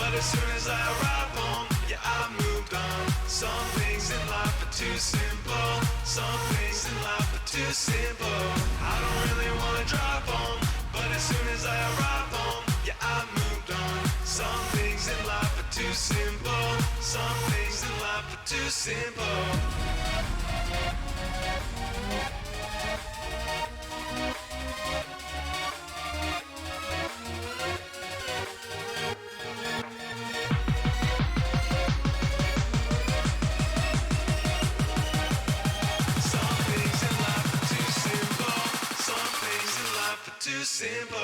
But as soon as I arrive home, yeah, I moved on. Some things in life are too simple. Some things in life are too simple. I don't really wanna drive home, but as soon as I arrive home, yeah, I moved on. Some things in life are too simple. Some things in life are too simple. Too simple.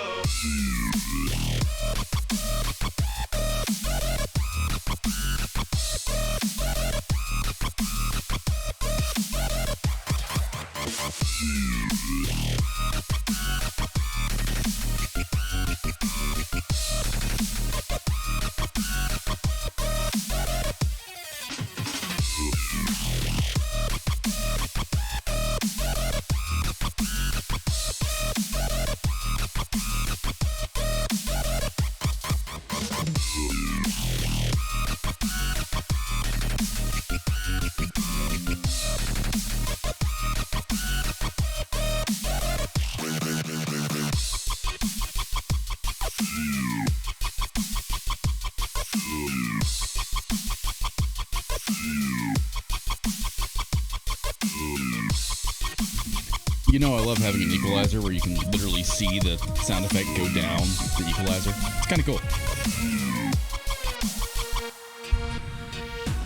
You know, I love having an equalizer where you can literally see the sound effect go down the equalizer. It's kind of cool.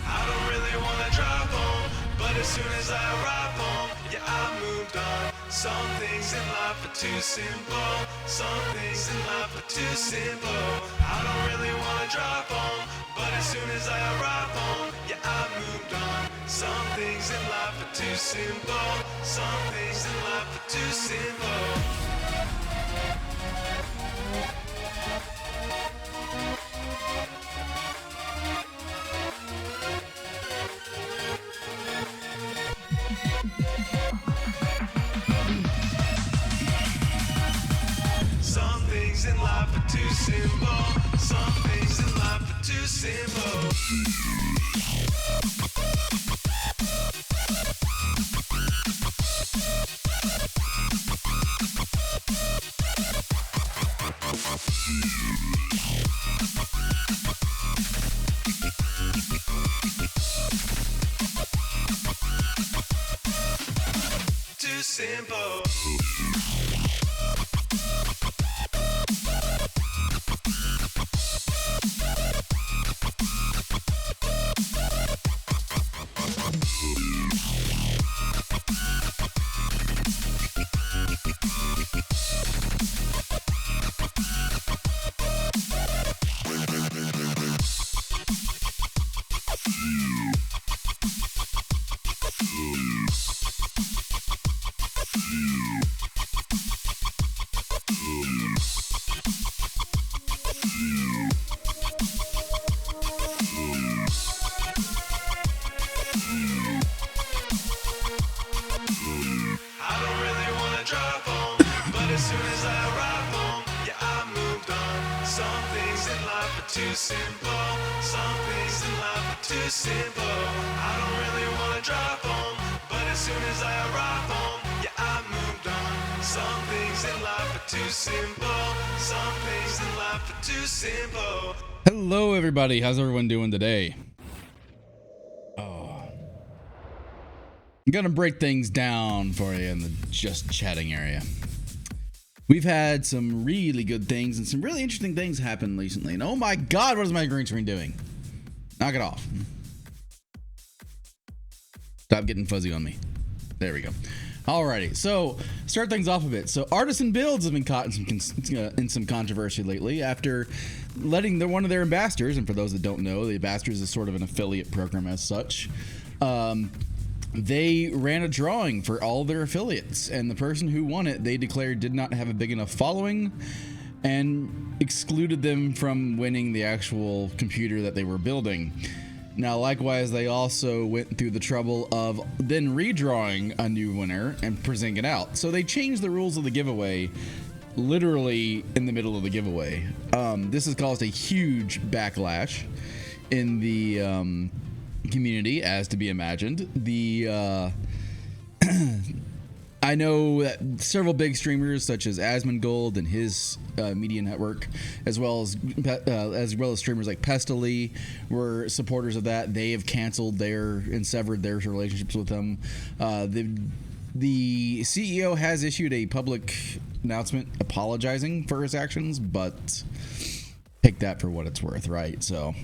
I don't really want to drive home, but as soon as I arrive home, yeah, I moved on. Some things in life are too simple. Some things in life are too simple. I don't really want to drive home, but as soon as I arrive home, yeah, I moved on. Some things in life are too simple. Some things in life are too simple. Some things in life are too simple. Some things in life are too simple. Too simple. Too simple. Some things in life are too simple. I don't really want to drive home, but as soon as I arrive home, yeah, I moved on. Some things in life are too simple. Some things in life are too simple. Hello, everybody. How's everyone doing today? Oh, I'm gonna break things down for you in the just chatting area. We've had some really good things and some really interesting things happen recently. And oh my God, what is my green screen doing? Knock it off. Stop getting fuzzy on me. There we go. Alrighty, so start things off a bit. So Artisan Builds have been caught in some controversy lately after letting one of their ambassadors, and for those that don't know, the ambassadors is sort of an affiliate program as such. They ran a drawing for all their affiliates, and the person who won it, they declared did not have a big enough following and excluded them from winning the actual computer that they were building. Now, likewise, they also went through the trouble of then redrawing a new winner and presenting it out. So they changed the rules of the giveaway literally in the middle of the giveaway. This has caused a huge backlash in the community, as to be imagined. I know that several big streamers, such as Asmongold and his media network, as well as streamers like Pestily, were supporters of that. They have canceled and severed their relationships with them. The CEO has issued a public announcement apologizing for his actions, but take that for what it's worth, right? So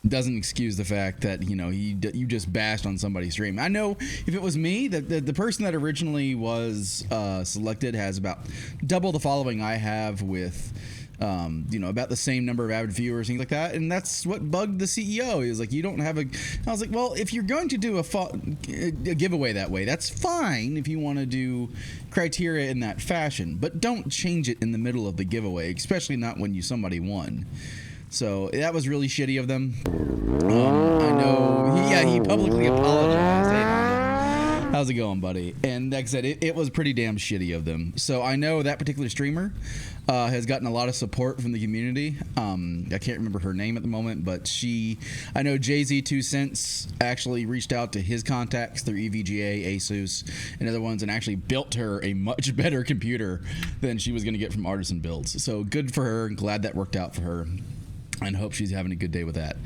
doesn't excuse the fact that, you know, you just bashed on somebody's stream. I know if it was me, the person that originally was selected has about double the following I have, with about the same number of avid viewers, things like that. And that's what bugged the CEO. He was like, you don't have I was like, well, if you're going to do a giveaway that way, that's fine if you want to do criteria in that fashion, but don't change it in the middle of the giveaway, especially not when somebody won. So that was really shitty of them. I know. He publicly apologized. Hey, how's it going, buddy? And like I said, it was pretty damn shitty of them. So I know that particular streamer has gotten a lot of support from the community. I can't remember her name at the moment, but I know Jay-Z 2 Cents actually reached out to his contacts through EVGA, Asus, and other ones, and actually built her a much better computer than she was going to get from Artisan Builds. So good for her. Glad that worked out for her. And hope she's having a good day with that.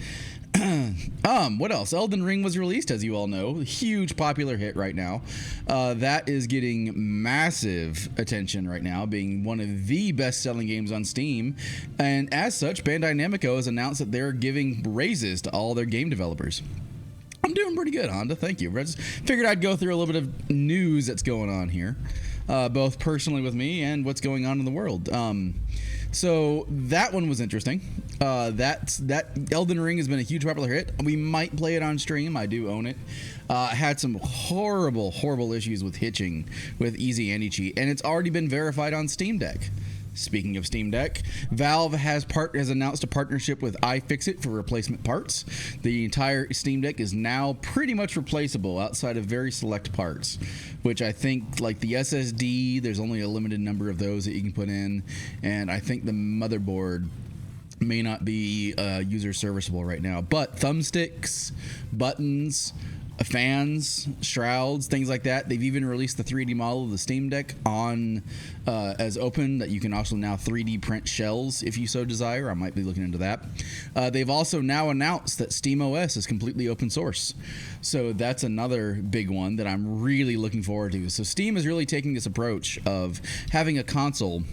What else? Elden Ring was released, as you all know. Huge popular hit right now. That is getting massive attention right now, being one of the best-selling games on Steam. And as such, Bandai Namco has announced that they're giving raises to all their game developers. I'm doing pretty good, Honda. Thank you. I just figured I'd go through a little bit of news that's going on here, both personally with me and what's going on in the world. So that one was interesting. That Elden Ring has been a huge popular hit. We might play it on stream. I do own it. Had some horrible issues with hitching with Easy Anti-Cheat, and it's already been verified on Steam Deck. Speaking of Steam Deck, Valve has announced a partnership with iFixit for replacement parts. The entire Steam Deck is now pretty much replaceable outside of very select parts, which I think, like the SSD, there's only a limited number of those that you can put in, and I think the motherboard may not be user serviceable right now. But thumbsticks, buttons, fans, shrouds, things like that. They've even released the 3D model of the Steam Deck on as open, that you can also now 3D print shells if you so desire. I might be looking into that. They've also now announced that SteamOS is completely open source. So that's another big one that I'm really looking forward to. So Steam is really taking this approach of having a console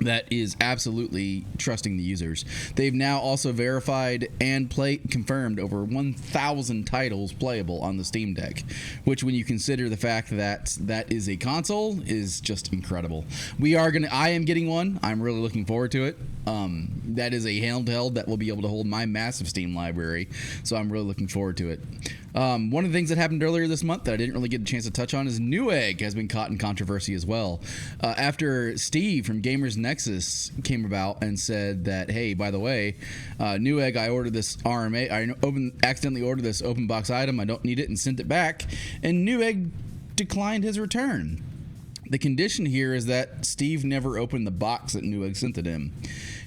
that is absolutely trusting the users. They've now also verified and confirmed over 1,000 titles playable on the Steam Deck, which, when you consider the fact that that is a console, is just incredible. I am getting one. I'm really looking forward to it. That is a handheld that will be able to hold my massive Steam library, so I'm really looking forward to it. One of the things that happened earlier this month that I didn't really get a chance to touch on is Newegg has been caught in controversy as well. After Steve from Gamers Nexus came about and said that, hey, by the way, Newegg, I ordered this RMA, accidentally ordered this open box item, I don't need it, and sent it back, and Newegg declined his return. The condition here is that Steve never opened the box that Newegg sent it in.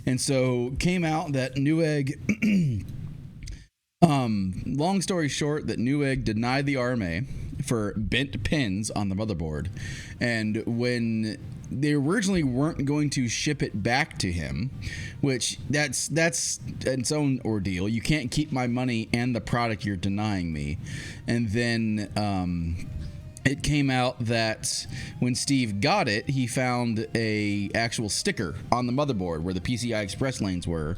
And so came out that Newegg long story short, that Newegg denied the RMA for bent pins on the motherboard. And when they originally weren't going to ship it back to him, which that's its own ordeal. You can't keep my money and the product you're denying me. And then it came out that when Steve got it, he found a actual sticker on the motherboard where the PCI Express lanes were.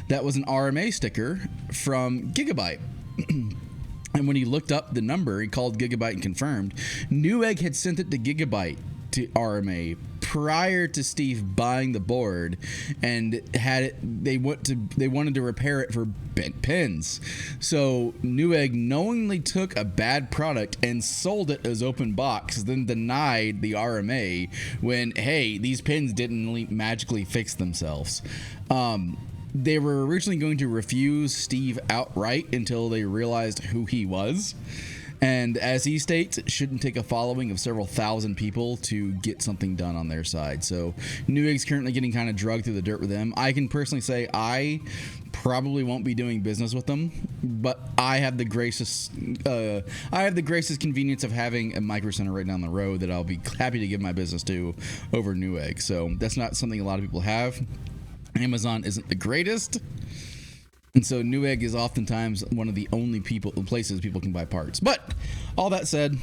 That was an RMA sticker from Gigabyte. And when he looked up the number, he called Gigabyte and confirmed. Newegg had sent it to Gigabyte to RMA prior to Steve buying the board, and had it. They wanted to repair it for bent pins. So Newegg knowingly took a bad product and sold it as open box, then denied the RMA when, hey, these pins didn't magically fix themselves. They were originally going to refuse Steve outright until they realized who he was. And as he states, it shouldn't take a following of several thousand people to get something done on their side. So Newegg's currently getting kind of drugged through the dirt with them. I can personally say I probably won't be doing business with them, but I have the gracious convenience of having a Micro Center right down the road that I'll be happy to give my business to over Newegg. So that's not something a lot of people have. Amazon isn't the greatest. And so Newegg is oftentimes one of the only places people can buy parts. But all that said,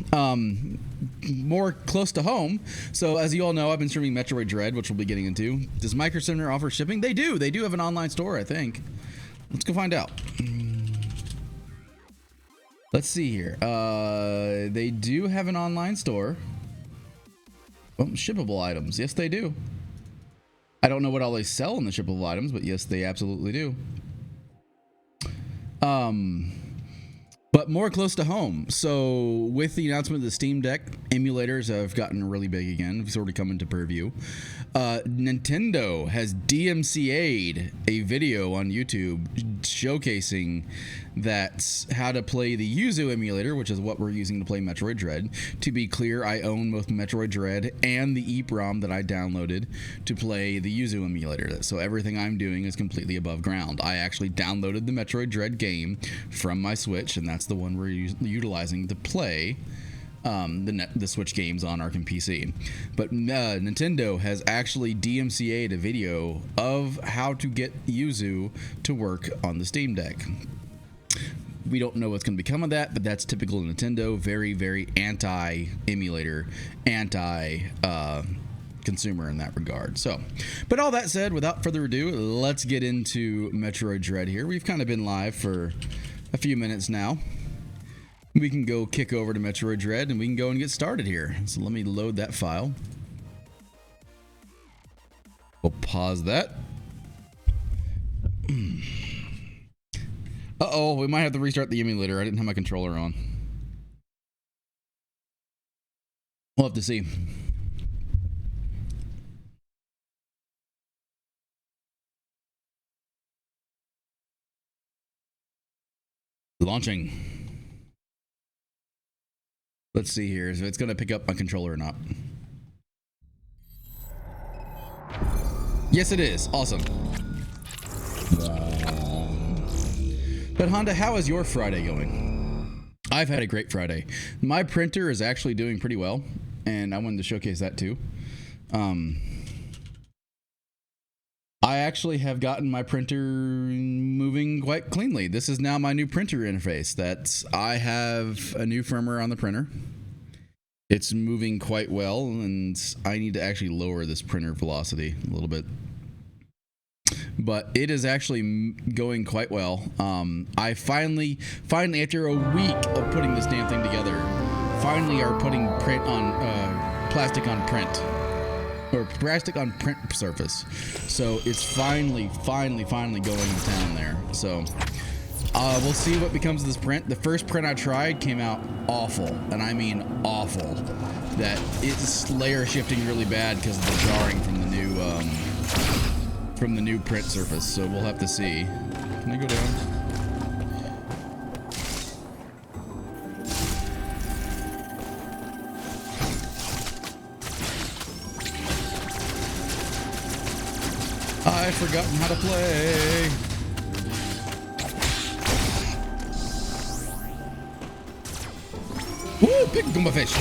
more close to home. So as you all know, I've been streaming Metroid Dread, which we'll be getting into. Does Micro Center offer shipping? They do. They do have an online store, I think. Let's go find out. Let's see here. They do have an online store. Oh, shippable items. Yes, they do. I don't know what all they sell in the shippable items, but yes, they absolutely do. But more close to home. So with the announcement of the Steam Deck, emulators have gotten really big again. It's already come into purview. Nintendo has DMCA'd a video on YouTube showcasing that how to play the Yuzu emulator, which is what we're using to play Metroid Dread. To be clear, I own both Metroid Dread and the EEPROM that I downloaded to play the Yuzu emulator. So everything I'm doing is completely above ground. I actually downloaded the Metroid Dread game from my Switch, and that's the one we're utilizing to play the Switch games on our PC. But Nintendo has actually DMCA'd a video of how to get Yuzu to work on the Steam Deck. We don't know what's going to become of that, but that's typical of Nintendo. Very, very anti-emulator, anti-consumer in that regard. So, but all that said, without further ado, let's get into Metroid Dread here. We've kind of been live for a few minutes now. We can go kick over to Metroid Dread and we can go and get started here. So let me load that file. We'll pause that. Uh-oh, we might have to restart the emulator. I didn't have my controller on. We'll have to see. Launching. Let's see here if it's going to pick up my controller or not. Yes, it is. Awesome. But Honda, how is your Friday going? I've had a great Friday. My printer is actually doing pretty well, and I wanted to showcase that too. I actually have gotten my printer moving quite cleanly. This is now my new printer interface. I have a new firmware on the printer. It's moving quite well, and I need to actually lower this printer velocity a little bit. But it is actually going quite well. I finally, after a week of putting this damn thing together, finally are putting print on plastic on print. Or plastic on print surface. So it's finally going to town there. So we'll see what becomes of this print. The first print I tried came out awful, and I mean awful. That it's layer shifting really bad because of the jarring from the new print surface. So we'll have to see. Can I go down? I've forgotten how to play. Woo, big Goomba fish.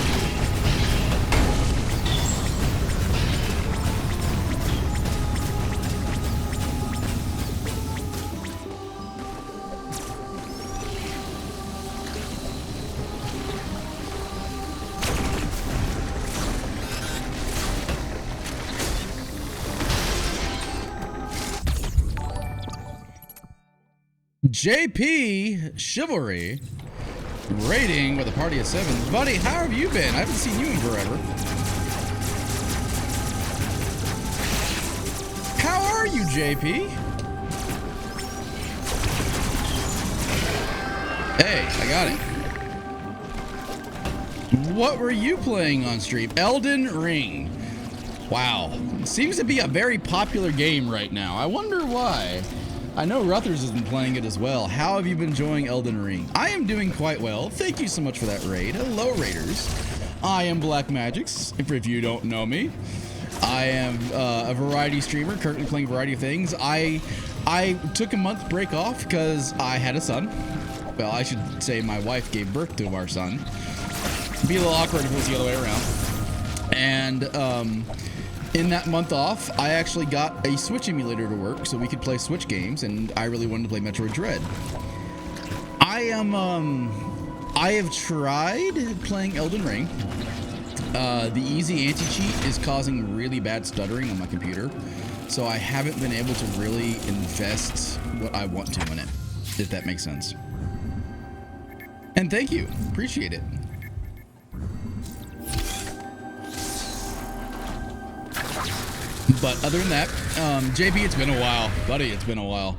JP Chivalry rating with a party of 7. Buddy, how have you been? I haven't seen you in forever. How are you, JP? Hey, I got it. What were you playing on stream? Elden Ring. Wow. Seems to be a very popular game right now. I wonder why. I know Ruthers has been playing it as well. How have you been enjoying Elden Ring? I am doing quite well. Thank you so much for that raid. Hello, Raiders. I am Black Magix, if you don't know me. I am a variety streamer, currently playing a variety of things. I took a month break off because I had a son. Well, I should say my wife gave birth to our son. It'd be a little awkward if it was the other way around. And in that month off, I actually got a Switch emulator to work so we could play Switch games, and I really wanted to play Metroid Dread. I have tried playing Elden Ring. The easy anti-cheat is causing really bad stuttering on my computer, so I haven't been able to really invest what I want to in it, if that makes sense. And thank you. Appreciate it. But other than that, JB, it's been a while. Buddy, it's been a while.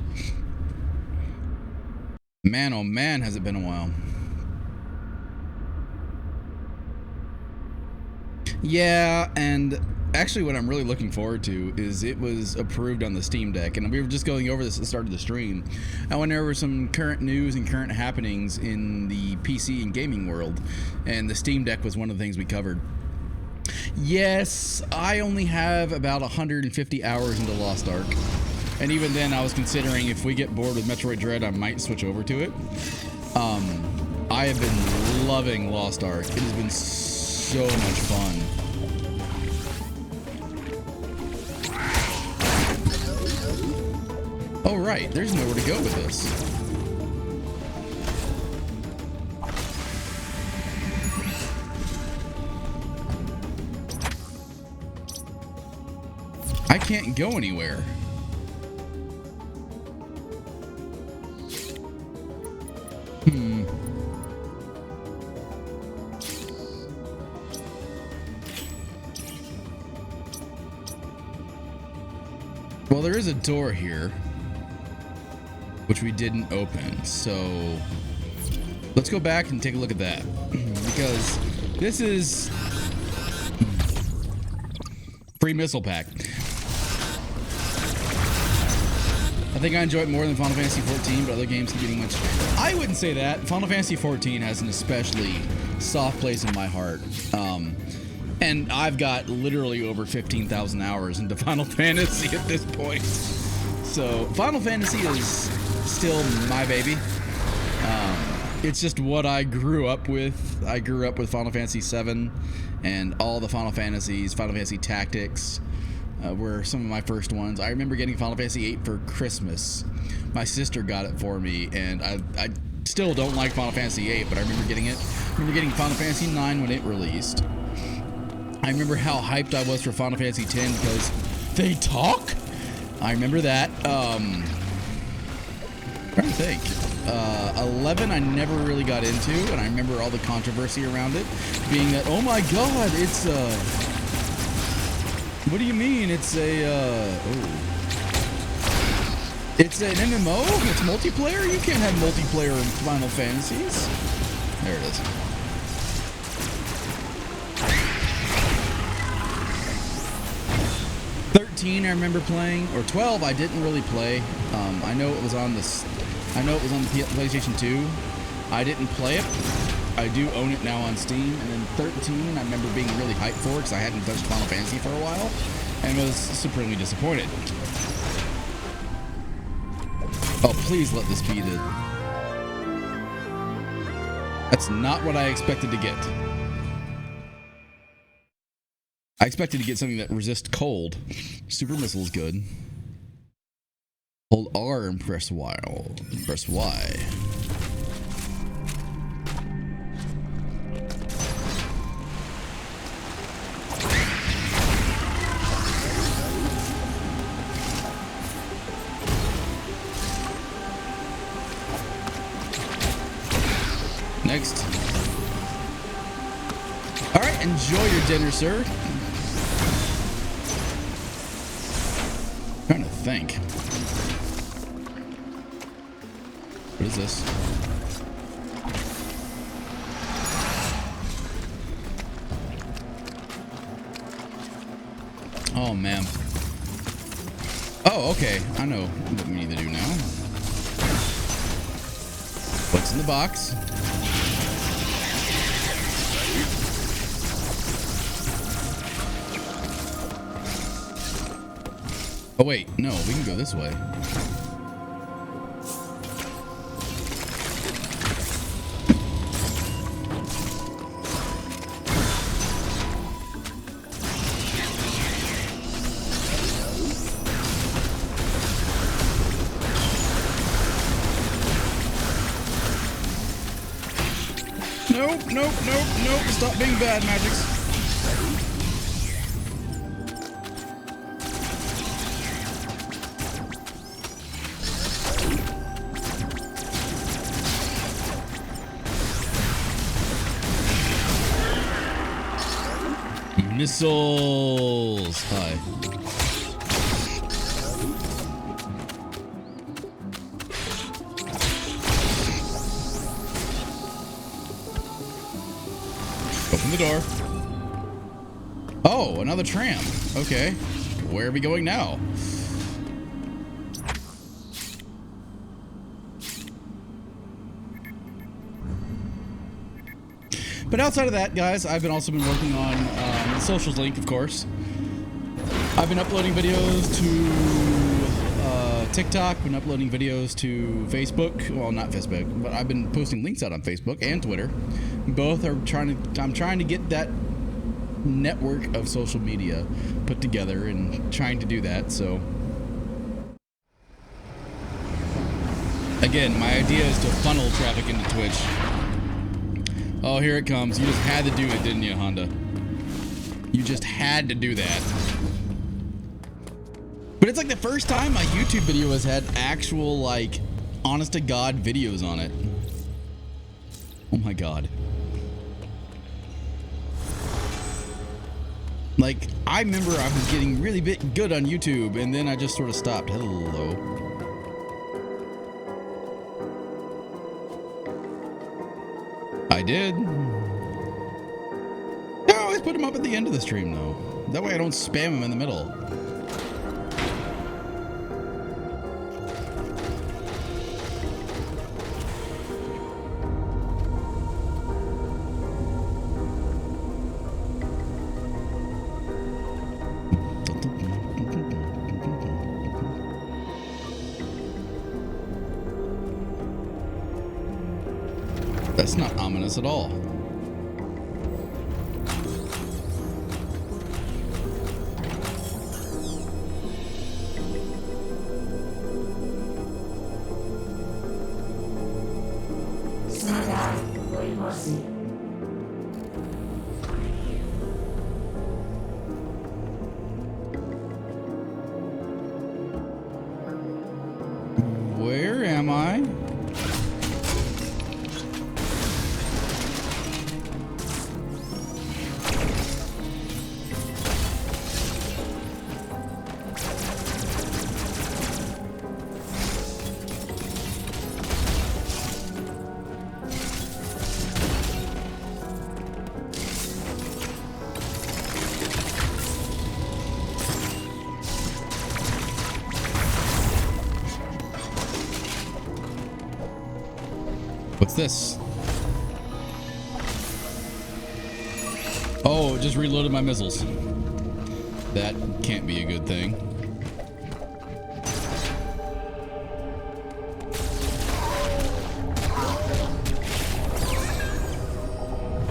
Man, oh man, has it been a while. Yeah, and actually what I'm really looking forward to is it was approved on the Steam Deck, and we were just going over this at the start of the stream. I went over some current news and current happenings in the PC and gaming world, and the Steam Deck was one of the things we covered. Yes, I only have about 150 hours into Lost Ark. And even then, I was considering if we get bored with Metroid Dread, I might switch over to it. I have been loving Lost Ark. It has been so much fun. Oh, right. There's nowhere to go with this. I can't go anywhere. Well, there is a door here, which we didn't open. So let's go back and take a look at that, because this is free missile pack. I think I enjoy it more than Final Fantasy XIV, but other games keep getting much. I wouldn't say that. Final Fantasy XIV has an especially soft place in my heart. And I've got literally over 15,000 hours into Final Fantasy at this point. So Final Fantasy is still my baby. It's just what I grew up with. I grew up with Final Fantasy VII and all the Final Fantasies. Final Fantasy Tactics were some of my first ones. I remember getting Final Fantasy VIII for Christmas. My sister got it for me, and I still don't like Final Fantasy VIII, but I remember getting it. I remember getting Final Fantasy IX when it released. I remember how hyped I was for Final Fantasy X because they talk. I remember that. I'm trying to think. 11 I never really got into, and I remember all the controversy around it being that, oh my god, it's what do you mean? It's it's an MMO? It's multiplayer? You can't have multiplayer in Final Fantasies. There it is. I remember playing, or 12 I didn't really play. I know it was on this. I know it was on the PlayStation 2. I didn't play it. I do own it now on Steam. And then 13 I remember being really hyped for it because I hadn't touched Final Fantasy for a while and was supremely disappointed. Oh, please let this be the... That's not what I expected to get. I expected to get something that resists cold. Super missile is good. Hold R and press Y. Press Y. Next. All right, enjoy your dinner, sir. Trying to think. What is this? Oh man. Oh, okay. I know what we need to do now. What's in the box? Oh wait, no, we can go this way. Nope. Stop being bad, Magics. Missiles. Hi. Open the door. Oh, another tram. Okay. Where are we going now? But outside of that, guys, I've also been working on the socials link, of course. I've been uploading videos to TikTok, been uploading videos to Facebook. Well, not Facebook, but I've been posting links out on Facebook and Twitter. Both are I'm trying to get that network of social media put together and trying to do that. So again, my idea is to funnel traffic into Twitch. Oh, here it comes. You just had to do it, didn't you, Honda? You just had to do that. But it's like the first time my YouTube video has had actual, like, honest to God videos on it. Oh my God. Like, I remember I was getting really good on YouTube, and then I just sort of stopped. Hello. I did. I always put them up at the end of the stream, though. That way I don't spam them in the middle. That's not ominous at all. Where am I? What's this? Oh, it just reloaded my missiles. That can't be a good thing.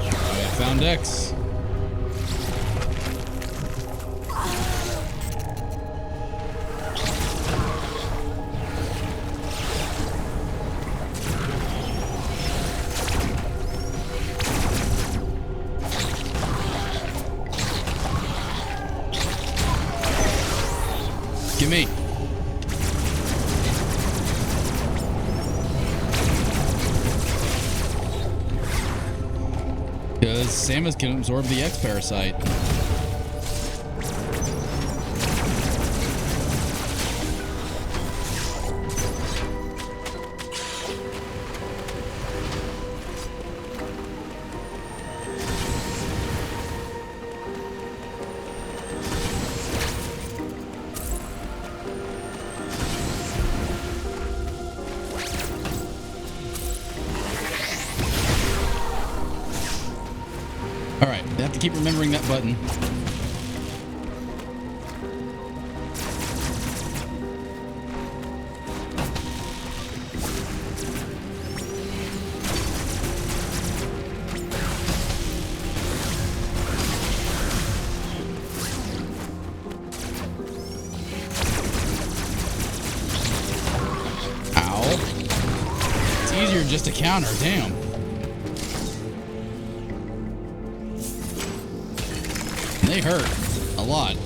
I found X. Me. Because Samus can absorb the X parasite. have to keep remembering that button. Just a counter, damn. They hurt a lot.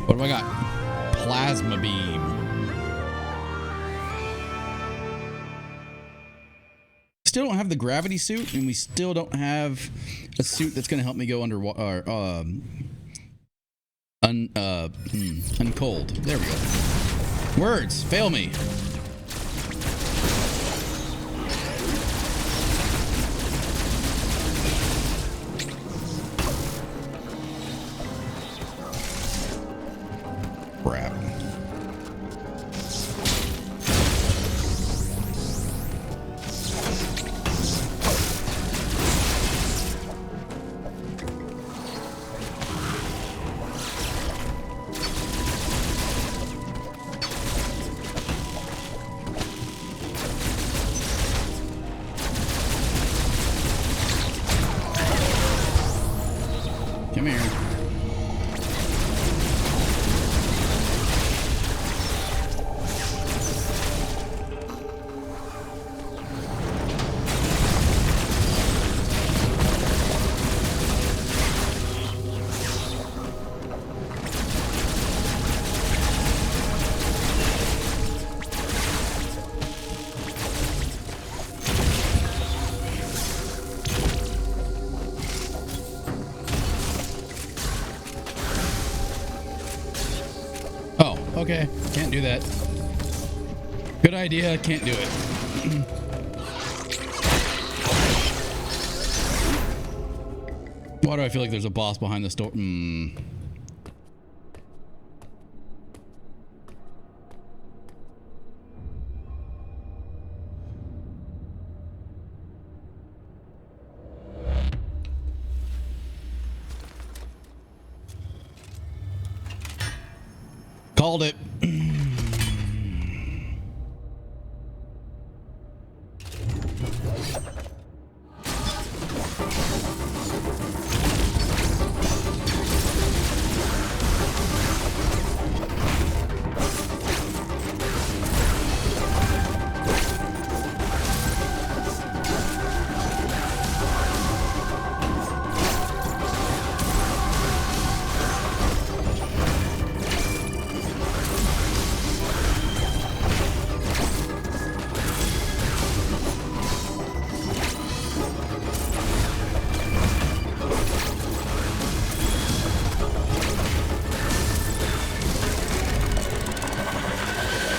What do I got? Plasma beam. Still don't have the gravity suit, and we still don't have a suit that's going to help me go underwater. Uncold. There we go. Words fail me. Crap. Come here. Okay, can't do that. Good idea, can't do it. Why do I feel like there's a boss behind the store? Called it.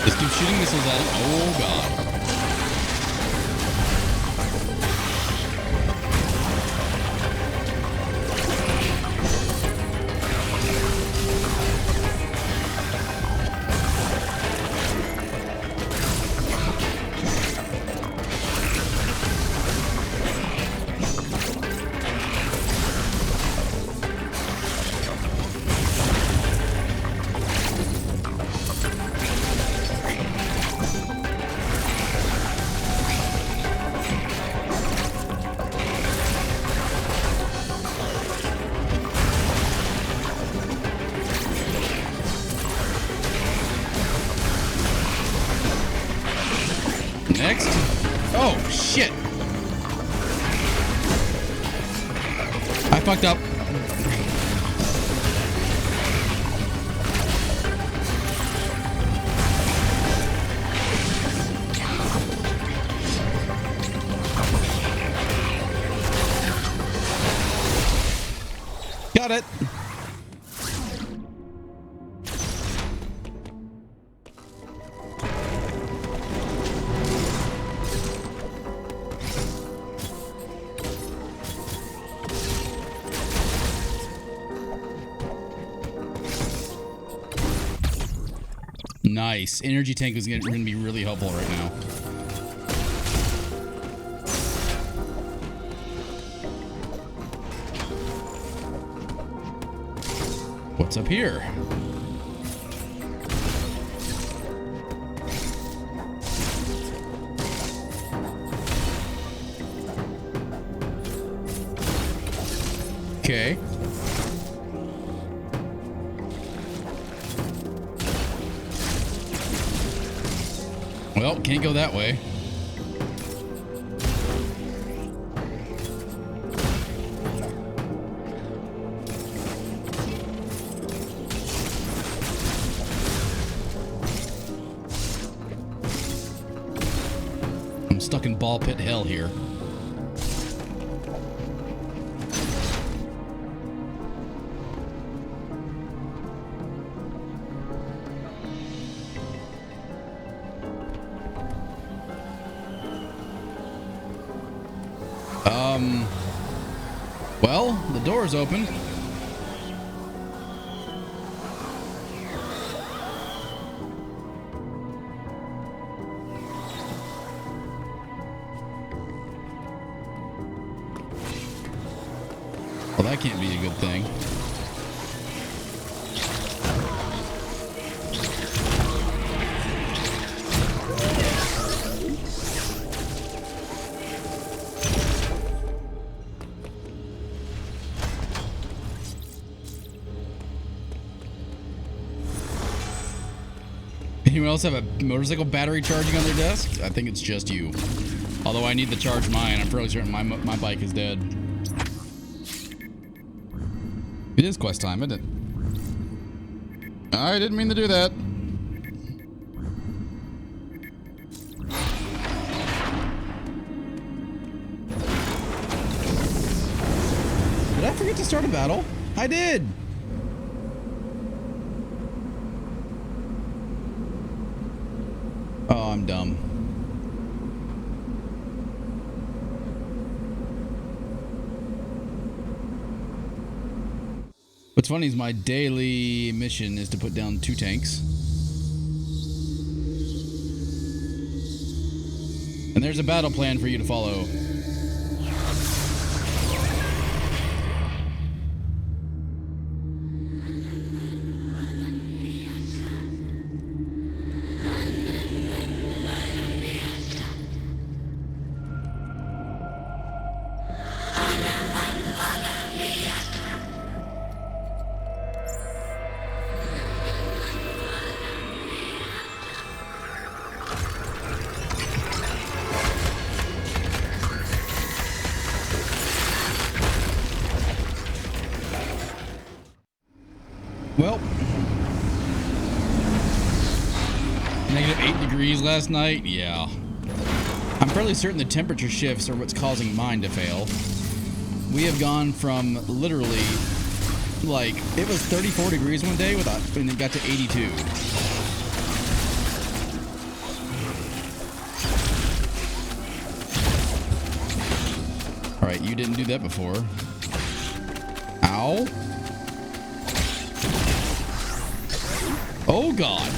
Just keep shooting missiles at it. Oh god. Next. Oh, shit. I fucked up. Got it. Nice. Energy tank is going to be really helpful right now. What's up here? Okay. Well, can't go that way. I'm stuck in ball pit hell here. Well, the door's open. Well, that can't be a good thing. Anyone else have a motorcycle battery charging on their desk? I think it's just you. Although I need to charge mine. I'm fairly certain my bike is dead. It is quest time, isn't it? I didn't mean to do that. Did I forget to start a battle? I did. Oh, I'm dumb. What's funny is my daily mission is to put down 2 tanks. And there's a battle plan for you to follow. Well, -8 degrees last night. Yeah. I'm fairly certain the temperature shifts are what's causing mine to fail. We have gone from literally, like, it was 34 degrees one day and it got to 82. All right, you didn't do that before. Ow. Oh, God.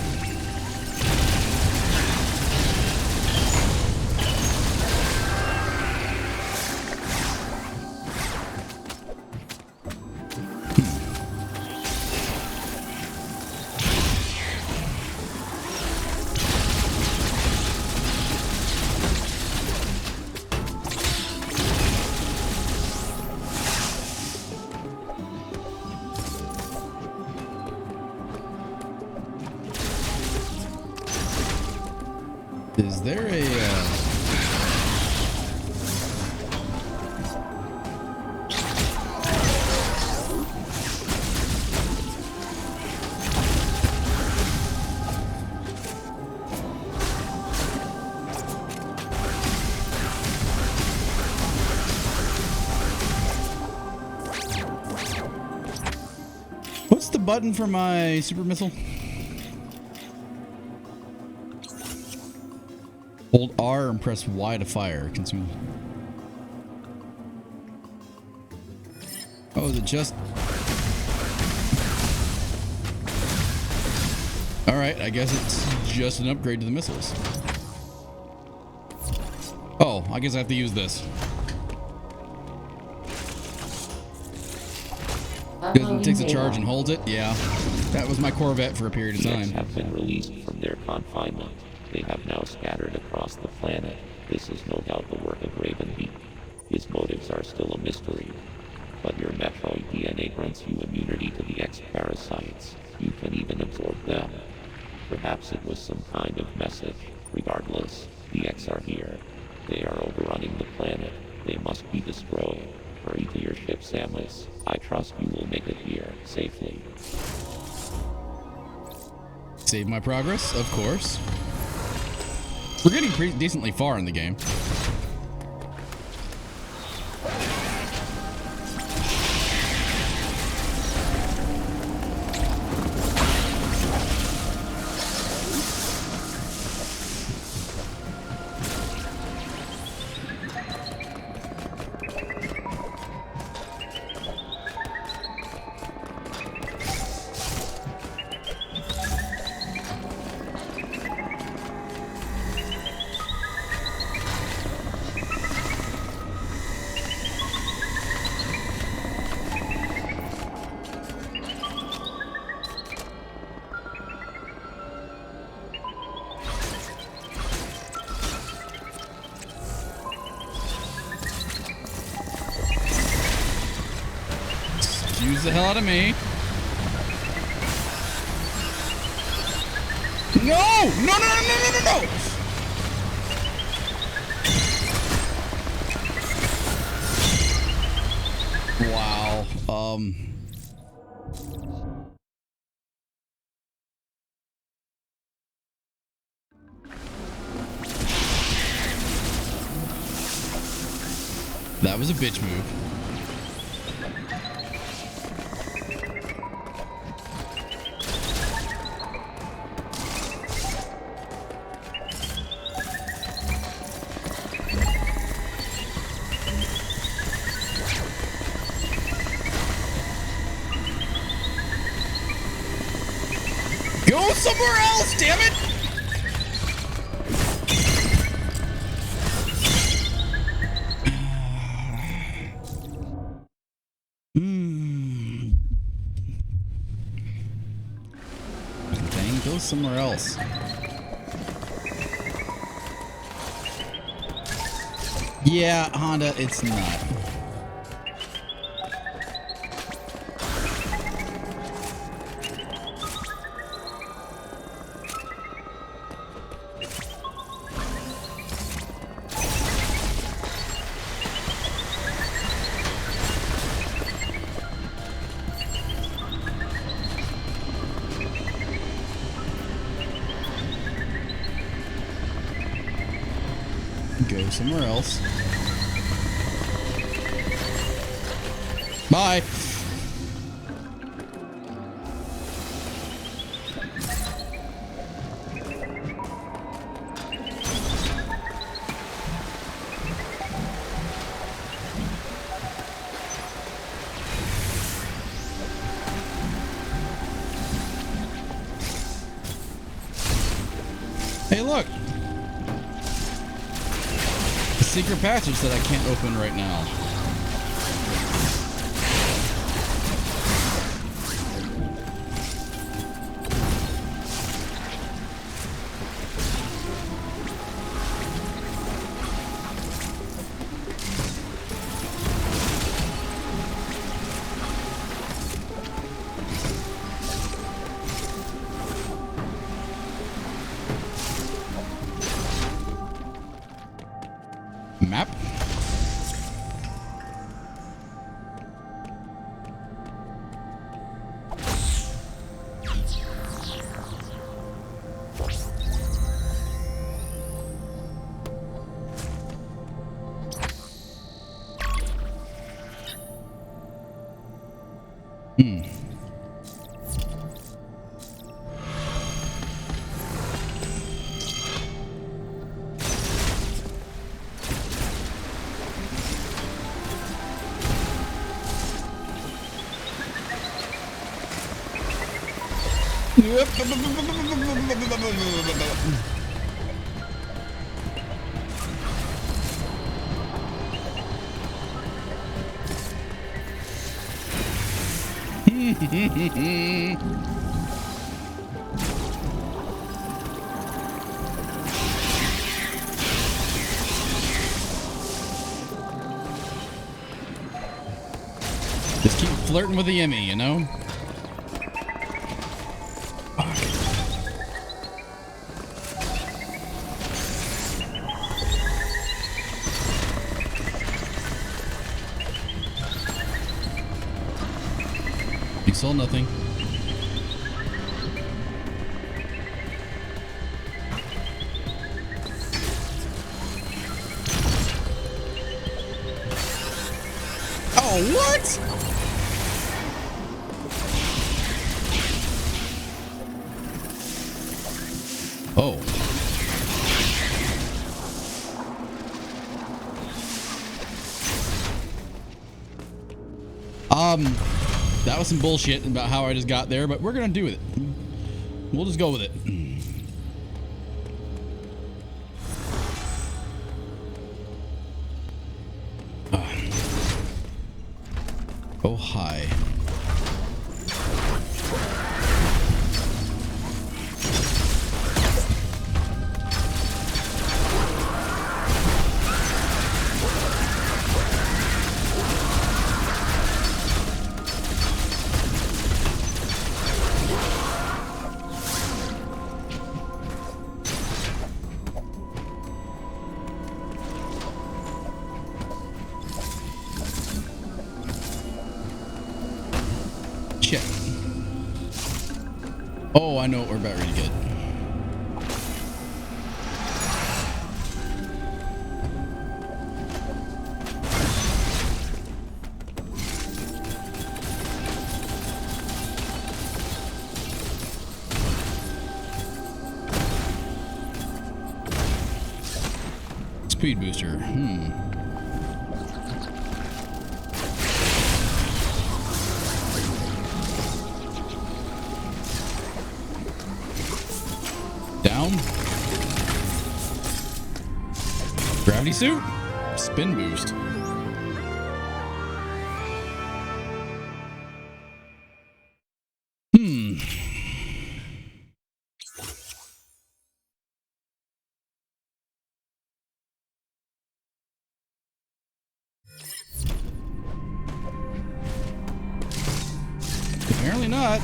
Is there a... What's the button for my super missile? Hold R and press Y to fire. Consume. Oh, is it just... All right, I guess it's just an upgrade to the missiles. Oh, I guess I have to use this. It takes a charge and holds it. Yeah, that was my Corvette for a period of time. Have been released from their confinement. They have now scattered across the planet. This is no doubt the work of Ravenbeak. His motives are still a mystery. But your Metroid DNA grants you immunity to the X-parasites. You can even absorb them. Perhaps it was some kind of message. Regardless, the X are here. They are overrunning the planet. They must be destroyed. Hurry to your ship, Samus. I trust you will make it here safely. Save my progress, of course. We're getting pretty decently far in the game. Excuse the hell out of me. No! No, no, no, no, no, no, no! Wow. That was a bitch move. Go somewhere else, damn it! Dang, go somewhere else. Yeah, Honda, it's not. Go somewhere else. Bye. Hey, look. A secret passage that I can't open right now. Map. Just keep flirting with the Emmy, you know? You sold nothing. Oh, what? Oh. That was some bullshit about how I just got there, but we're gonna do with it. We'll just go with it. Oh, hi. Shit. Oh, I know what we're about ready to get. Speed booster. Down. Gravity suit. Spin boost. Apparently not.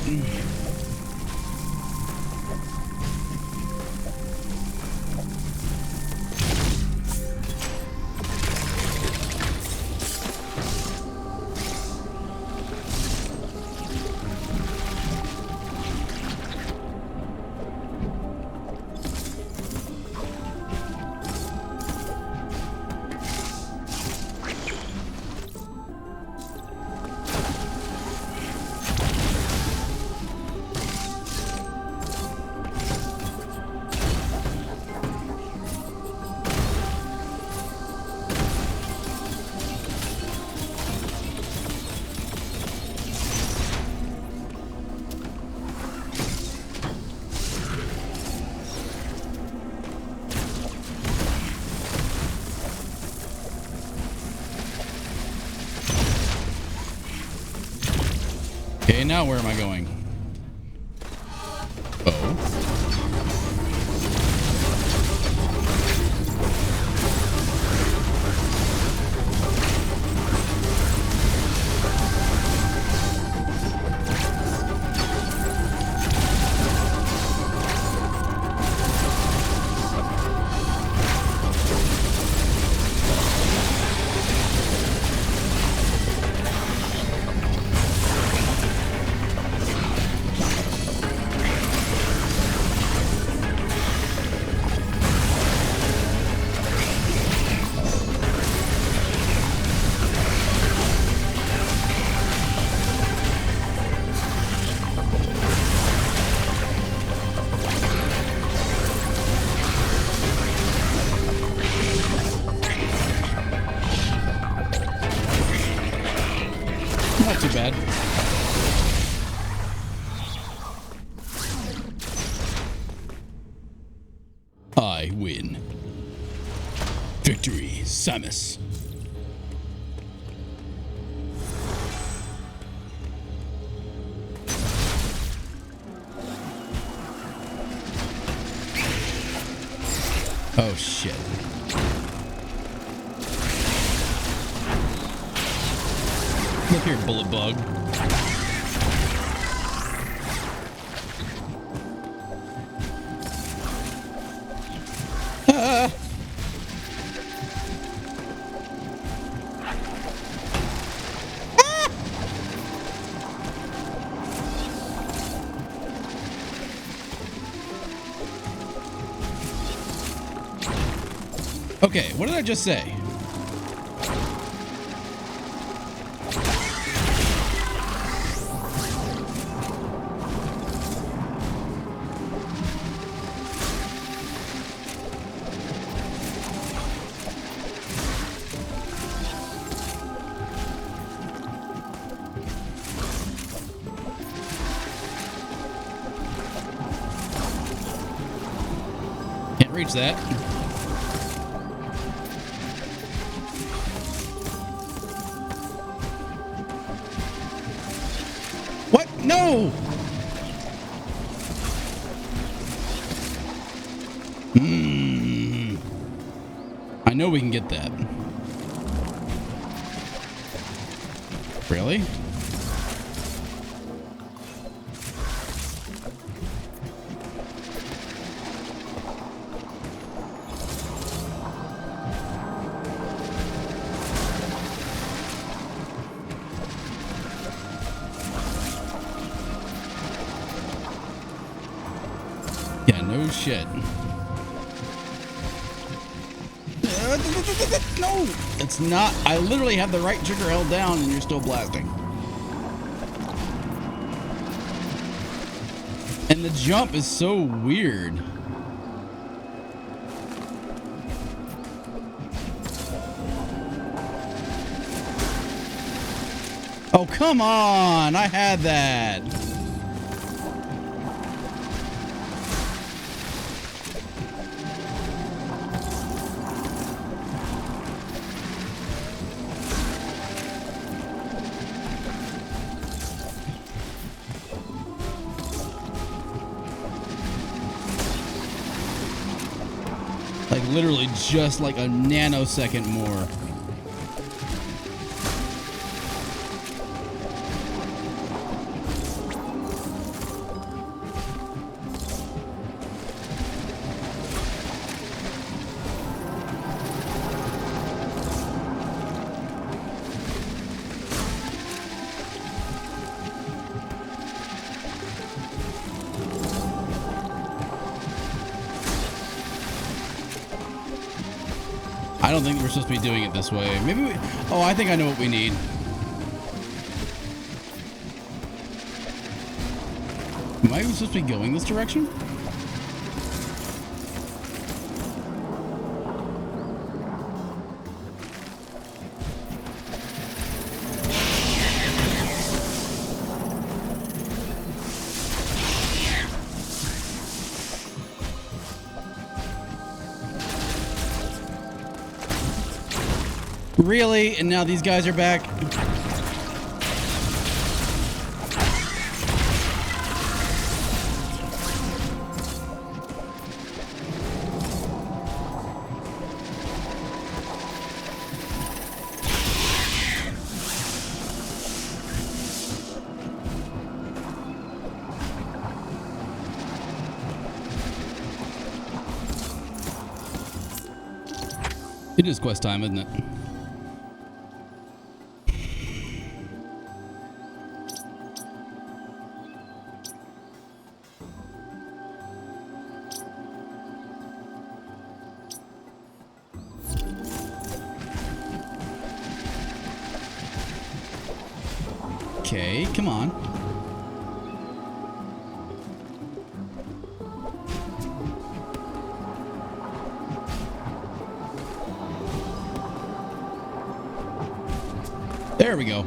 Okay, now where am I going? Oh. Not too bad. I win. Victory, Samus. Oh shit. Look here, bullet bug. Ah. Okay, what did I just say? Can't reach that. What? No! I know we can get that. Really? Yeah, no shit. No, it's not. I literally have the right trigger held down and you're still blasting. And the jump is so weird. Oh, come on. I had that. Like literally just like a nanosecond more. I don't think we're supposed to be doing it this way. Maybe we... Oh, I think I know what we need. Am I supposed to be going this direction? Really? And now these guys are back? It is quest time, isn't it? Okay, come on. There we go.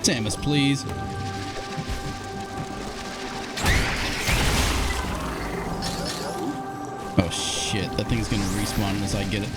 Samus, please. Oh shit, that thing's gonna respawn unless I get it.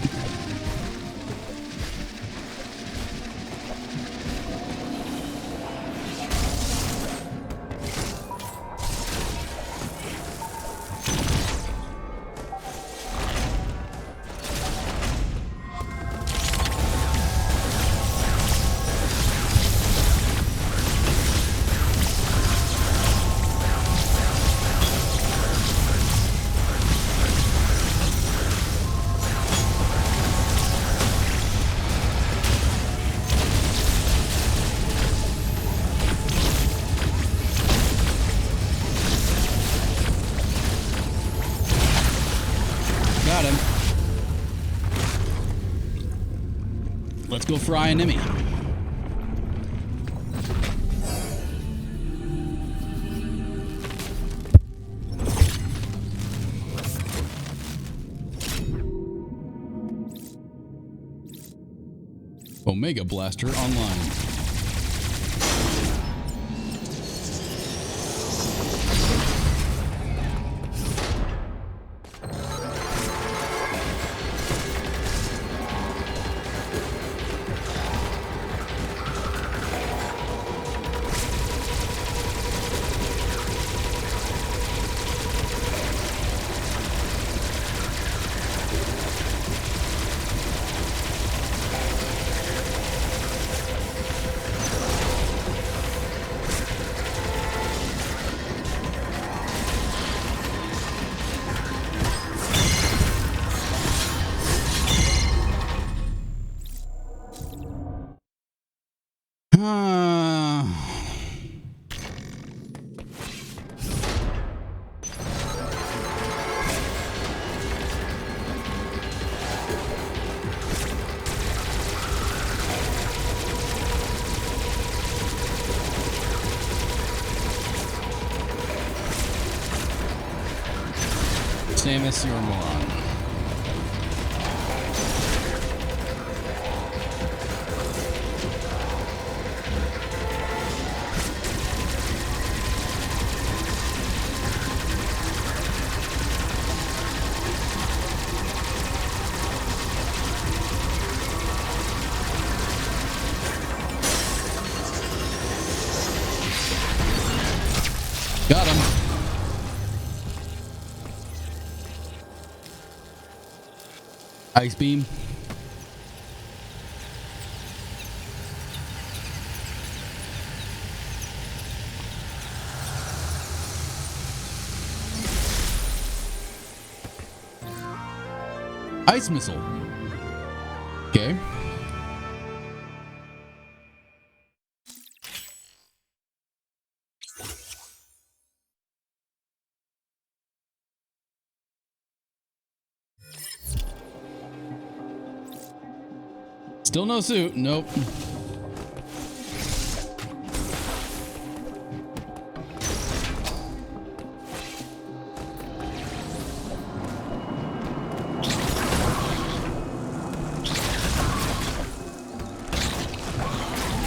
Got him. Let's go fry an enemy. Omega Blaster online. Samus, you're a moron. Got him. Ice beam. Ice missile. Okay. Still no suit. Nope.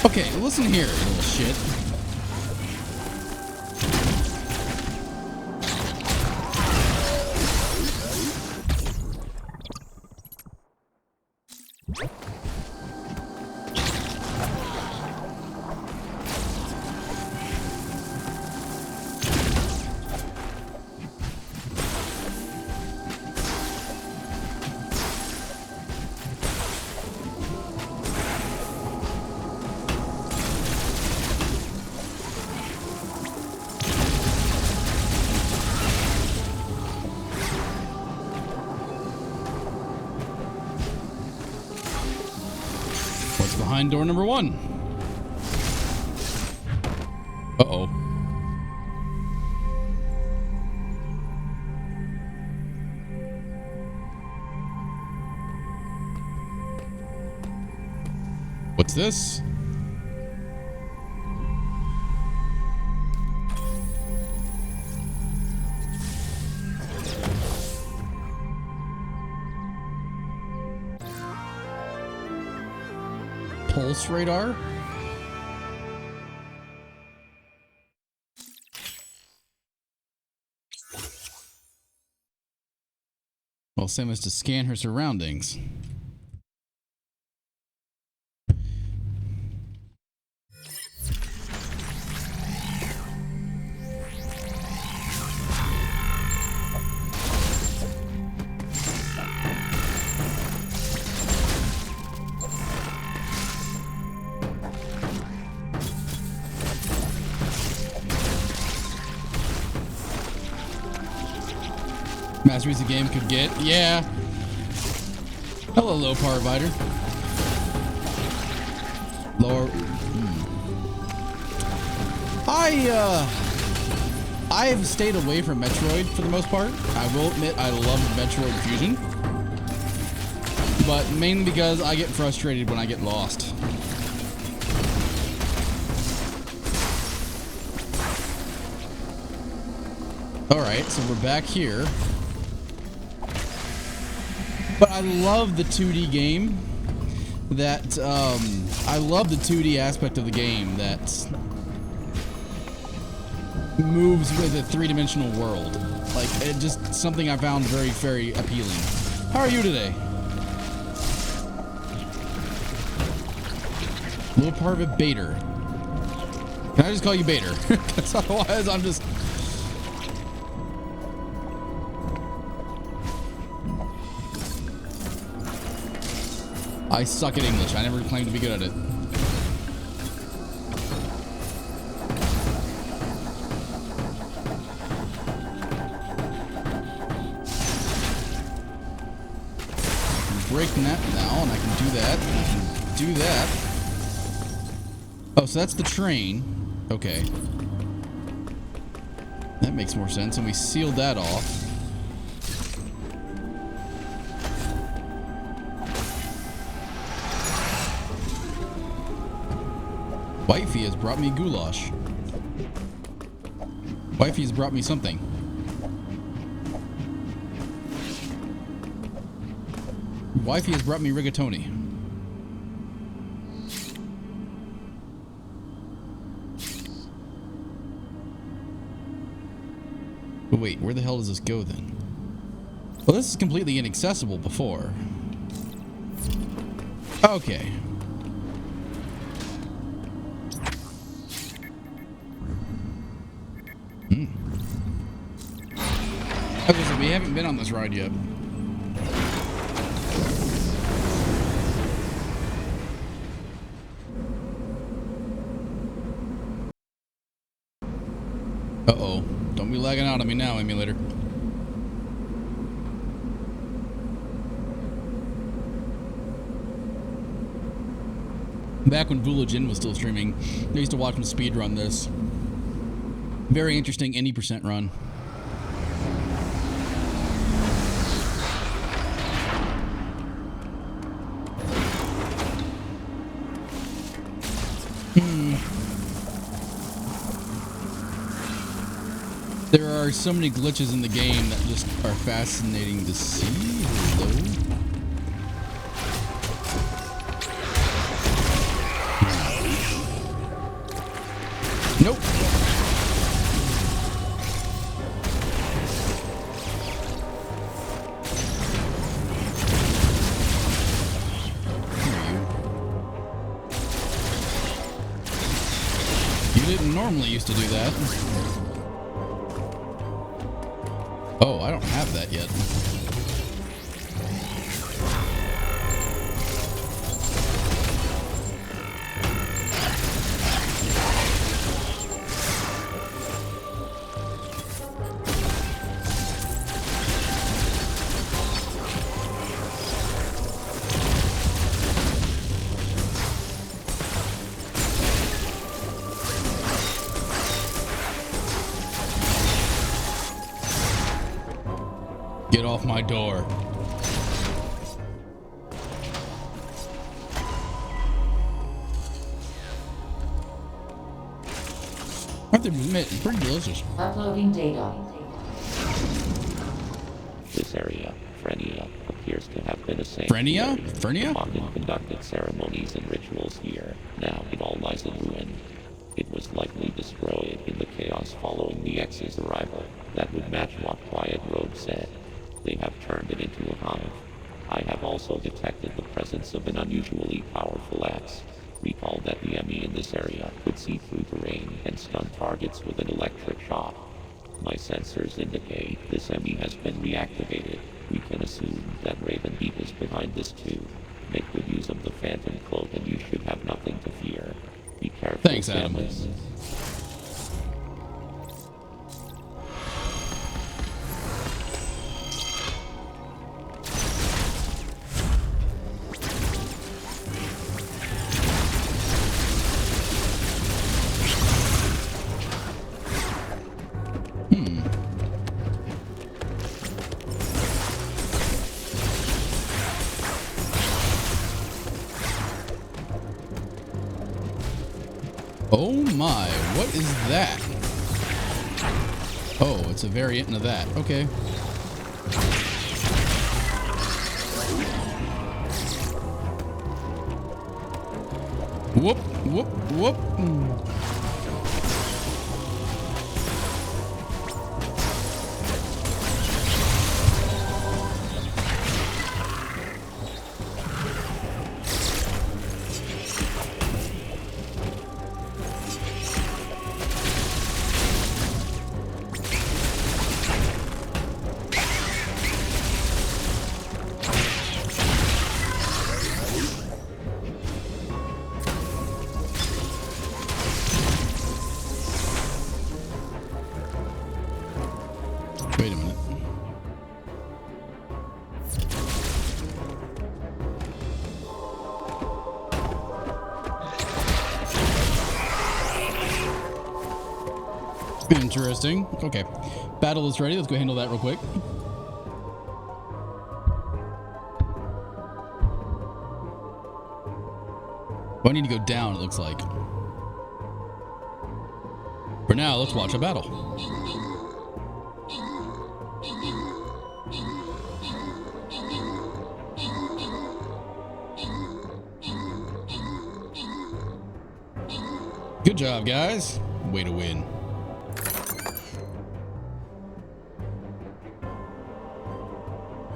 Okay, listen here, you little shit. What's behind door number 1? Uh-oh. What's this? Pulse radar? Well, Samus to scan her surroundings. Masterpiece the game could get. Yeah. Hello, low power fighter. Lower. I've stayed away from Metroid for the most part. I will admit I love Metroid Fusion, but mainly because I get frustrated when I get lost. All right, so we're back here. But I love the 2D game. That I love the 2D aspect of the game that moves with a three-dimensional world. Like, it just something I found very, very appealing. How are you today? Little part of a Bader. Can I just call you Bader? Because otherwise I'm just... I suck at English. I never claimed to be good at it. Breaking that now, and I can do that. And I can do that. Oh, so that's the train. Okay. That makes more sense. And we sealed that off. Wifey has brought me goulash. Wifey has brought me something. Wifey has brought me rigatoni. But wait, where the hell does this go then? Well, this is completely inaccessible before. Okay. Okay, so we haven't been on this ride yet. Uh-oh. Don't be lagging out on me now, emulator. Back when Vulajin was still streaming, I used to watch him speedrun this. Very interesting any percent run. There are so many glitches in the game that just are fascinating to see. Hello? Nope. You didn't normally used to do that. Oh, I don't have that yet. Get off my door. I have to admit, it's pretty delicious. Uploading data. This area, Frenia, appears to have been a Frenia? sanctuary. Frenia? Magen conducted ceremonies and rituals here. Now it all lies in ruin. It was likely destroyed in the chaos following the X's arrival. That would match what Quiet Road said. They have turned it into a evidence of an unusually powerful axe. Recall that the enemy in this area could see through terrain and stun targets with an electric shock. My sensors indicate this enemy has been reactivated. We can assume that Ravenbeak is behind this too. Make good use of the Phantom Cloak and you should have nothing to fear. Be careful, Thanks, Adam. Samus. Oh my, what is that? Oh, it's a variant of that. Okay. Whoop, whoop, whoop. Wait a minute. Interesting. Okay. Battle is ready. Let's go handle that real quick. Oh, I need to go down, it looks like. For now, let's watch a battle. Good job, guys. Way to win.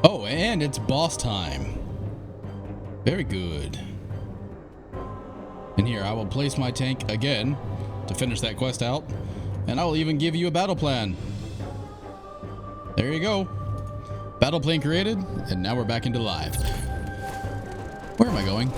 Oh, and it's boss time. Very good. And here, I will place my tank again to finish that quest out. And I will even give you a battle plan. There you go. Battle plan created, and now we're back into live. Where am I going?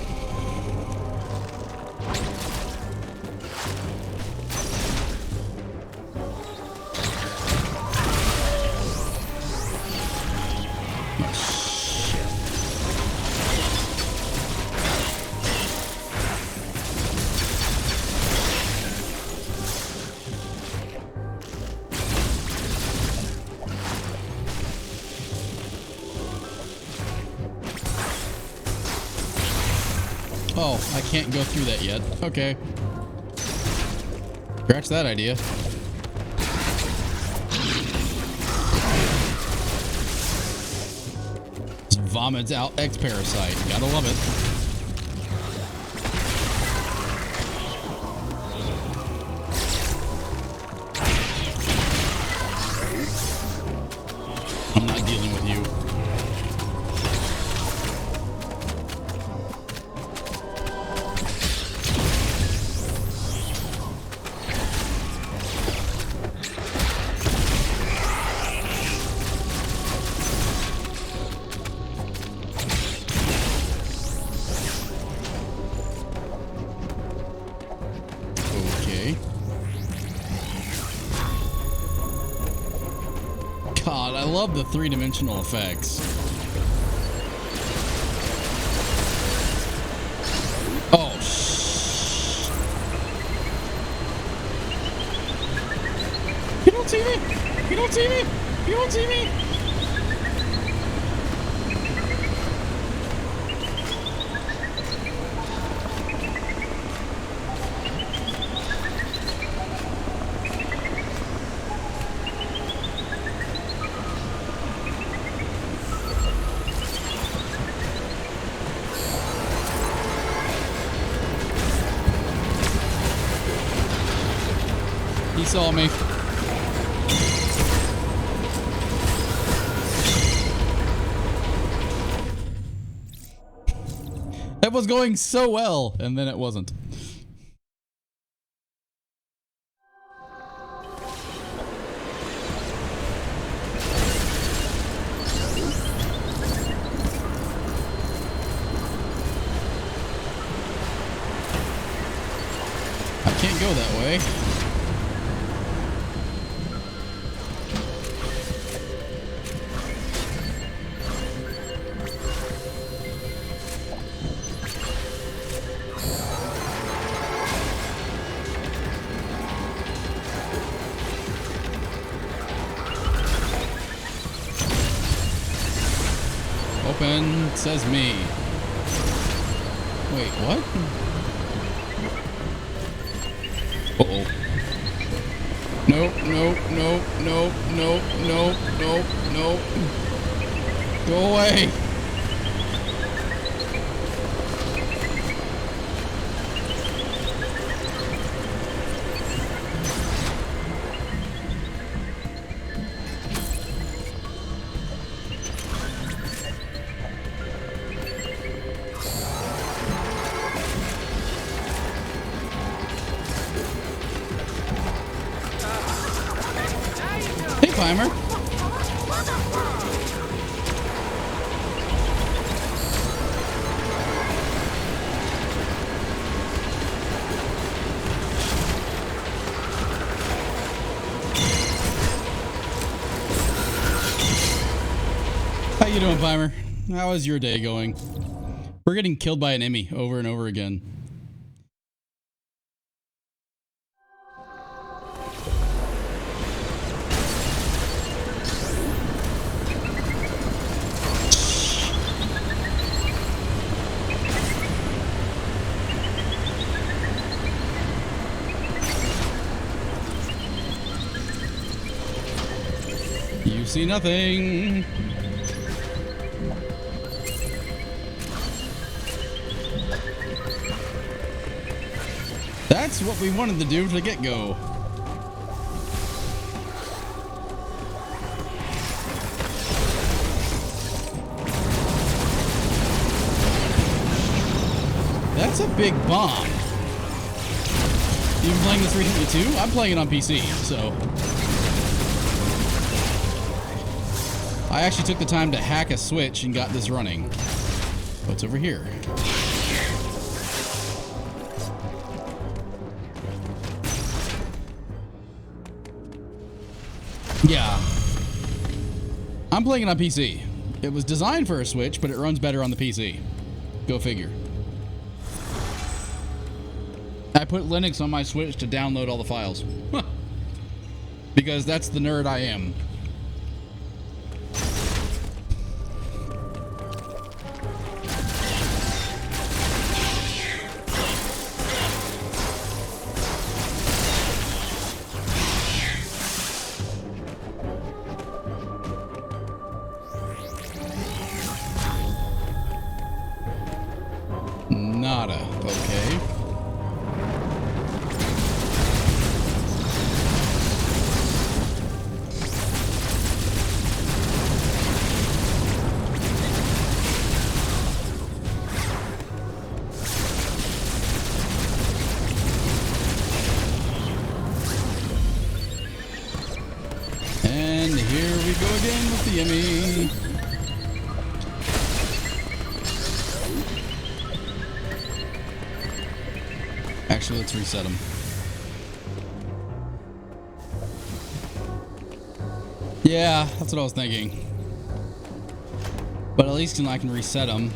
Oh, I can't go through that yet. Okay. Scratch that idea. Just vomits out X-Parasite. Gotta love it. I'm not dealing with you. God, I love the three-dimensional effects. Oh, shh. You don't see me! You don't see me! You don't see me! He saw me. It was going so well, and then it wasn't. I can't go that way. Open, says me. Wait, what? Uh-oh. Nope, nope, nope, nope, nope, nope, nope, nope. Go away. Hey, Climber. How you doing, Climber? How is your day going? We're getting killed by an Emmy over and over again. You see nothing. That's what we wanted to do to get-go. That's a big bomb. You been playing this recently too? I'm playing it on PC, so... I actually took the time to hack a switch and got this running. What's over here? Yeah. I'm playing it on PC. It was designed for a Switch, but it runs better on the PC. Go figure. I put Linux on my Switch to download all the files. Because that's the nerd I am. Nada. Okay. And here we go again with the Emmy. Actually, let's reset them. Yeah, that's what I was thinking. But at least I can reset them.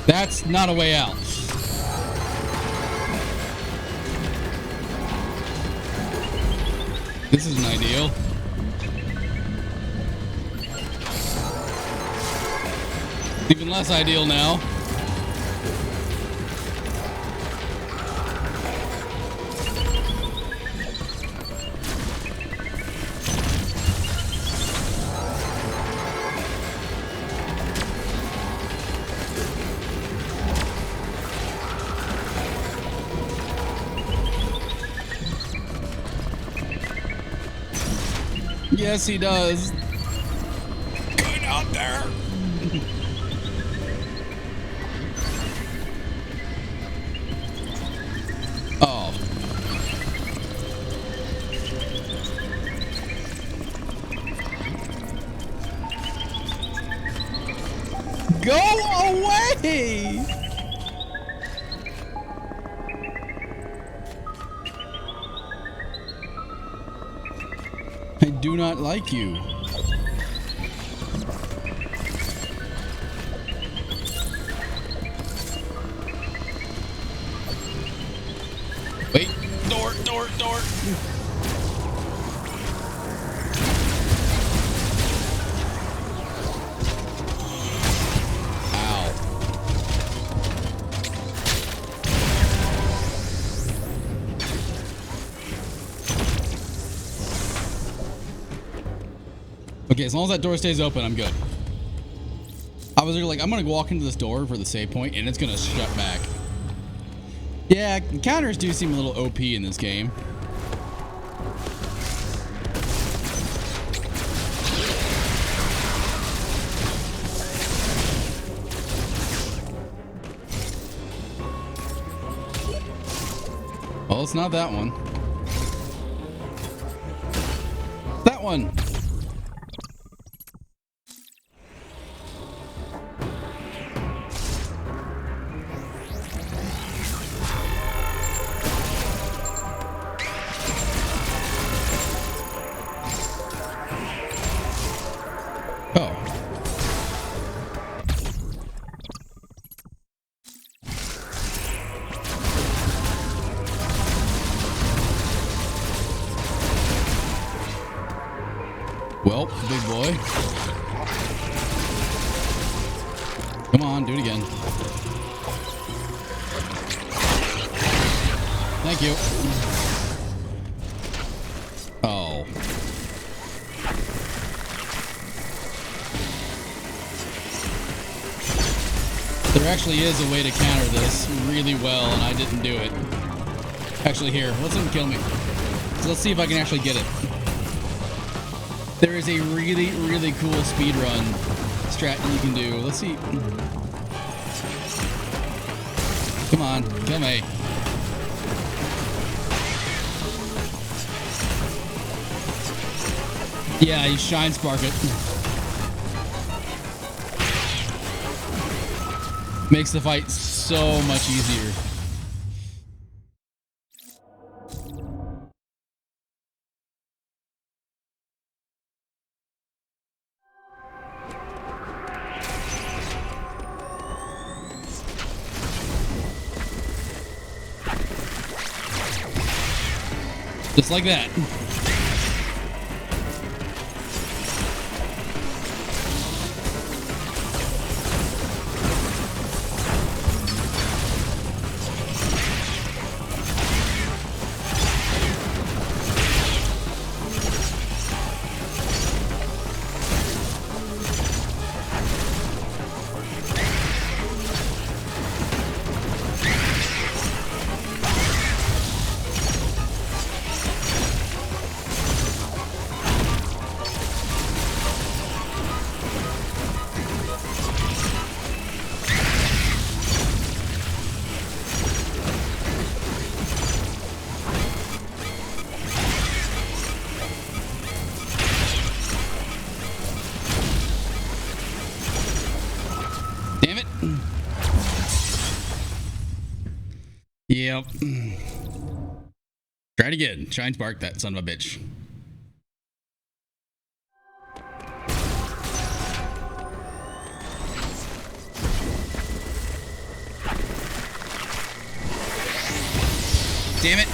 That's not a way out. This isn't ideal. Even less ideal now. Yes, he does. Get out there. Oh. Go away! I do not like you. Wait, door. Ow. Okay, as long as that door stays open, I'm good. I was like, I'm gonna walk into this door for the save point, and it's gonna shut back. Yeah, counters do seem a little OP in this game. Well, it's not that one. That one. Oh. Well, big boy. Come on, do it again. Thank you. Oh. There actually is a way to counter this really well, and I didn't do it. Actually, here, let's him kill me. So let's see if I can actually get it. There is a really, really cool speedrun strat you can do. Let's see. Come on, kill me. Yeah, you shine spark it. Makes the fight so much easier. Just like that. Damn it. Yep. Try it again. Shine spark that son of a bitch. Damn it.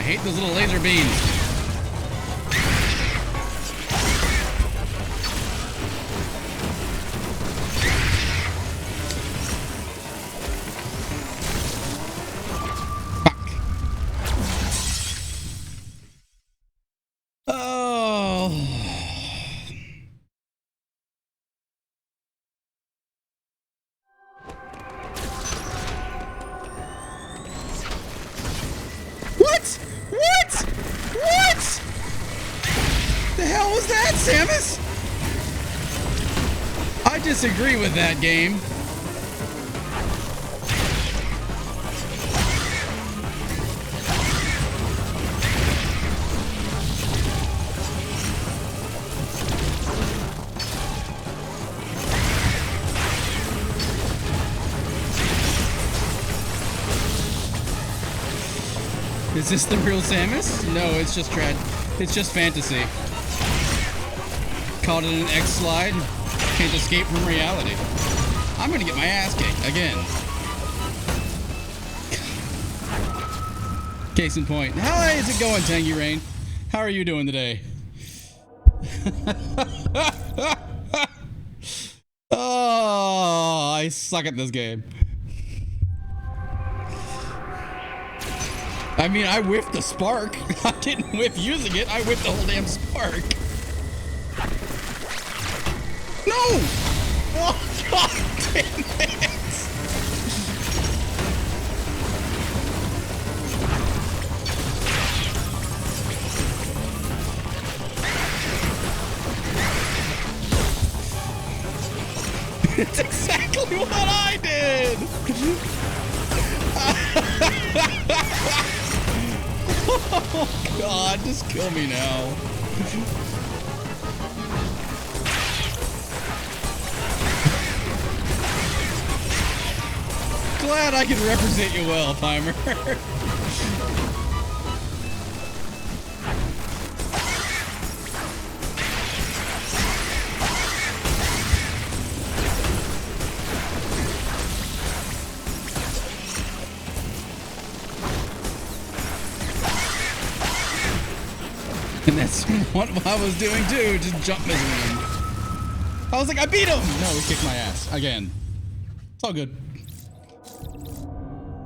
hate those little laser beams. Samus? I disagree with that game. Is this the real Samus? No, it's just it's just fantasy. Called it an X slide. Can't escape from reality. I'm gonna get my ass kicked again. Case in point. How is it going, Tangy Rain? How are you doing today? Oh, I suck at this game. I mean, I whiffed the spark. I didn't whiff using it. I whiffed the whole damn spark. No! Oh, God damn it! It's exactly what I did! Oh, God, just kill me now. Glad I can represent you well, Timer. And that's what I was doing too, just jump missing him. I was like, I beat him! No, he kicked my ass again. It's all good.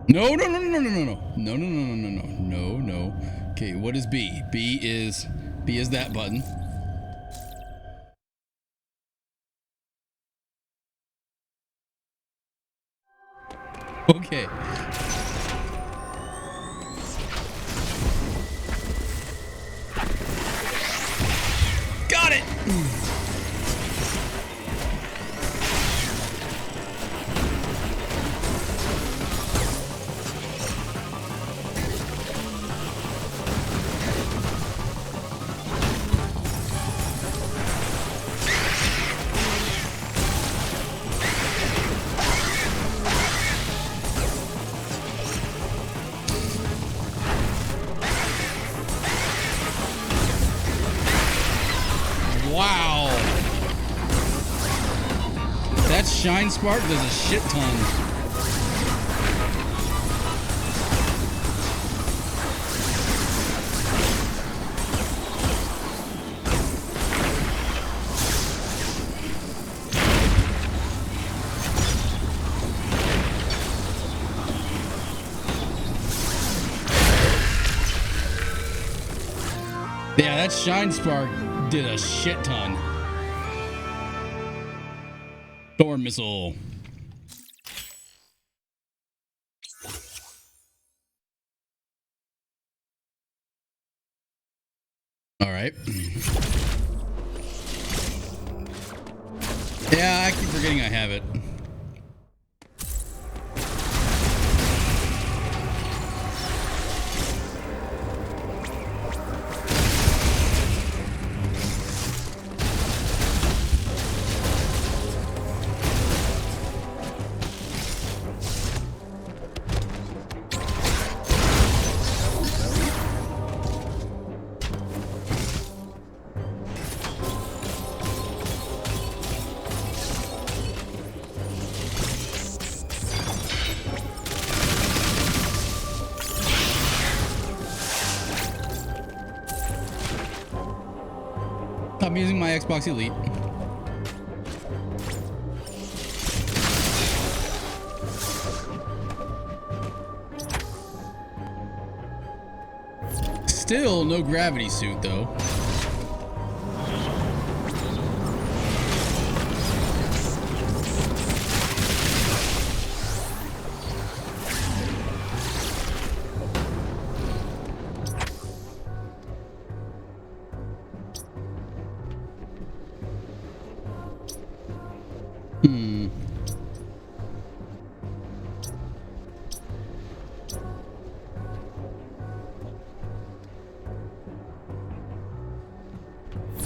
No, no, no, no, no, no, no, no, no, no, no, no, no, no, no. Okay, what is B? B is that button. Okay. Got it! Wow. That shine spark does a shit ton. Yeah, that shine spark did a shit ton. Storm missile. All right. Yeah, I keep forgetting I have it. I'm using my Xbox Elite. Still no gravity suit though.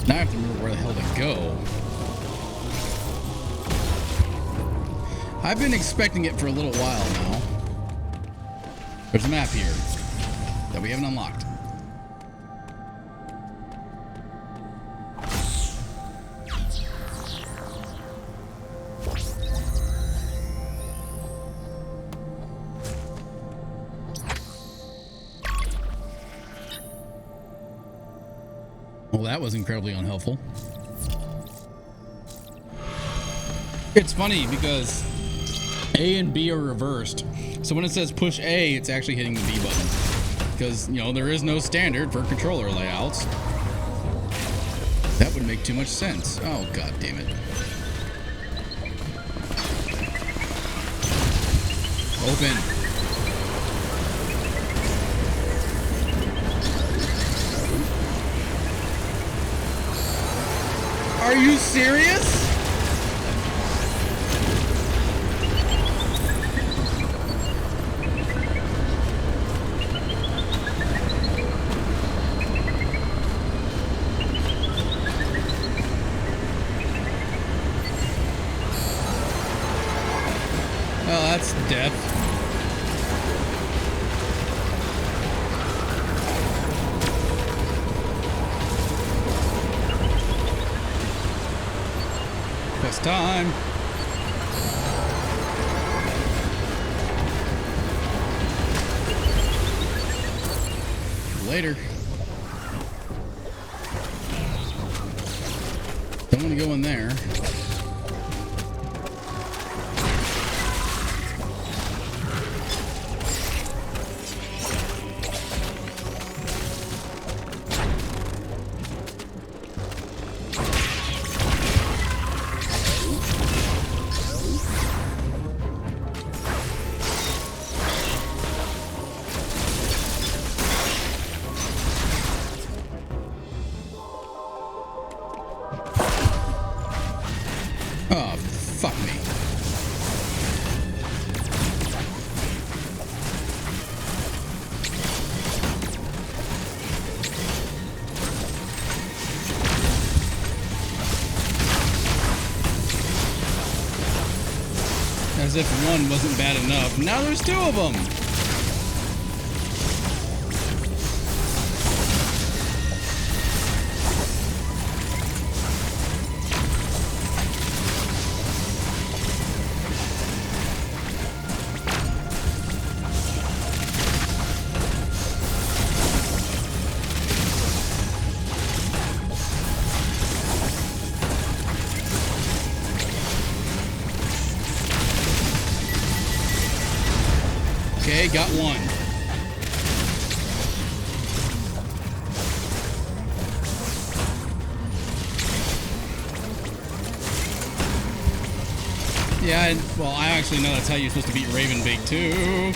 Now I have to remember where the hell to go. I've been expecting it for a little while now. There's a map here that we haven't unlocked. Well, that was incredibly unhelpful. It's funny because A and B are reversed. So when it says push A, it's actually hitting the B button. Because, you know, there is no standard for controller layouts. That would make too much sense. Oh, god damn it. Open. Are you serious? Well, that's death. Quest time. Later. Don't want to go in there. Oh, fuck me. As if one wasn't bad enough. Now there's two of them. Okay, got one. Yeah, well, I actually know that's how you're supposed to beat Ravenbait too.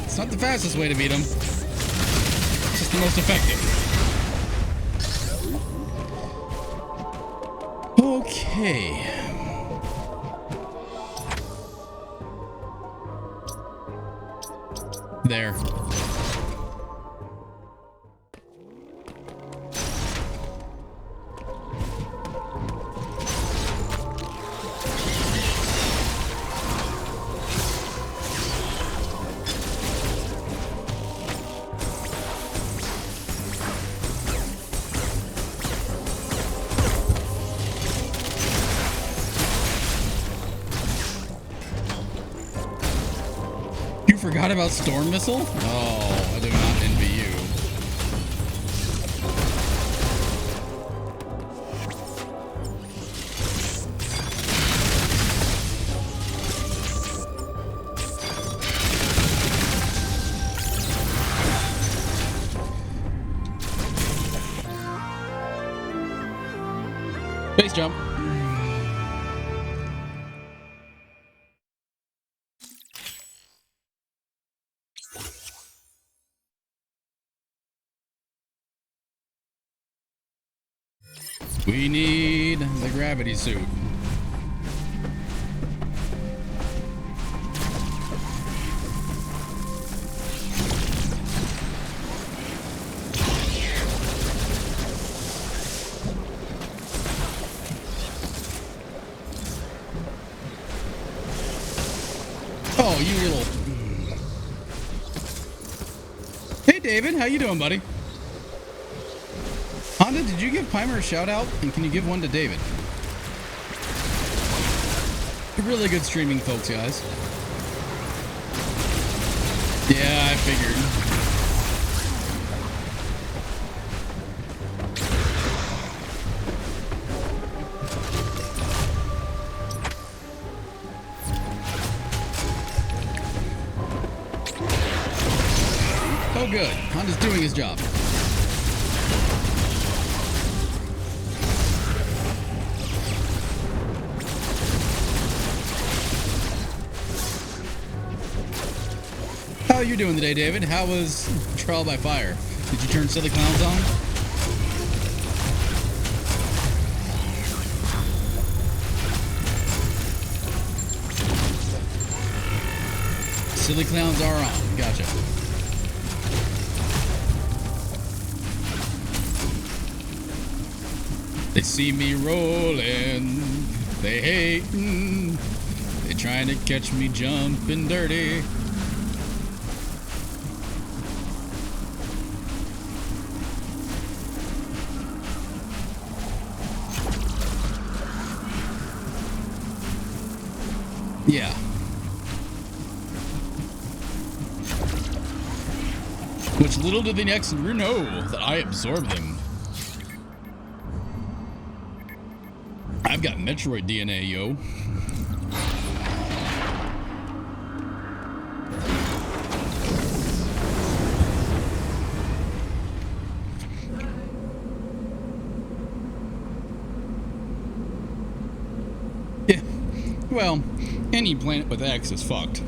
It's not the fastest way to beat him. It's just the most effective. Okay. There. forgot about Storm Missile? Oh, I do not envy you. Base jump. We need the gravity suit. Oh, you little... Hey, David. How you doing, buddy? Honda, did you give Pimer a shout out? And can you give one to David? Really good streaming, folks, guys. Yeah, I figured. Oh, good. Honda's doing his job. How are you doing today, David? How was Trial by Fire? Did you turn Silly Clowns on? Silly Clowns are on. Gotcha. They see me rolling. They hating. They trying to catch me jumping dirty. Yeah. Which little did the next know that I absorbed them. I've got Metroid DNA, yo. Yeah. Well, any planet with X is fucked.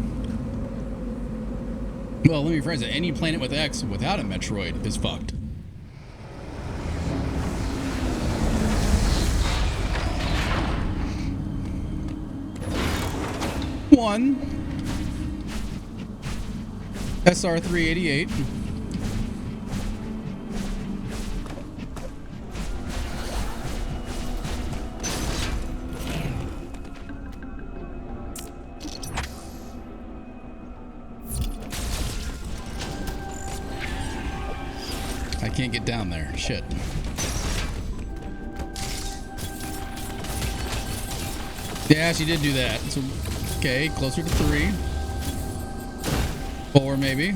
Well, let me rephrase it. Any planet with X without a Metroid is fucked. One SR-388. I can't get down there. Shit. Yeah, she did do that. So, okay, closer to 3. 4 maybe.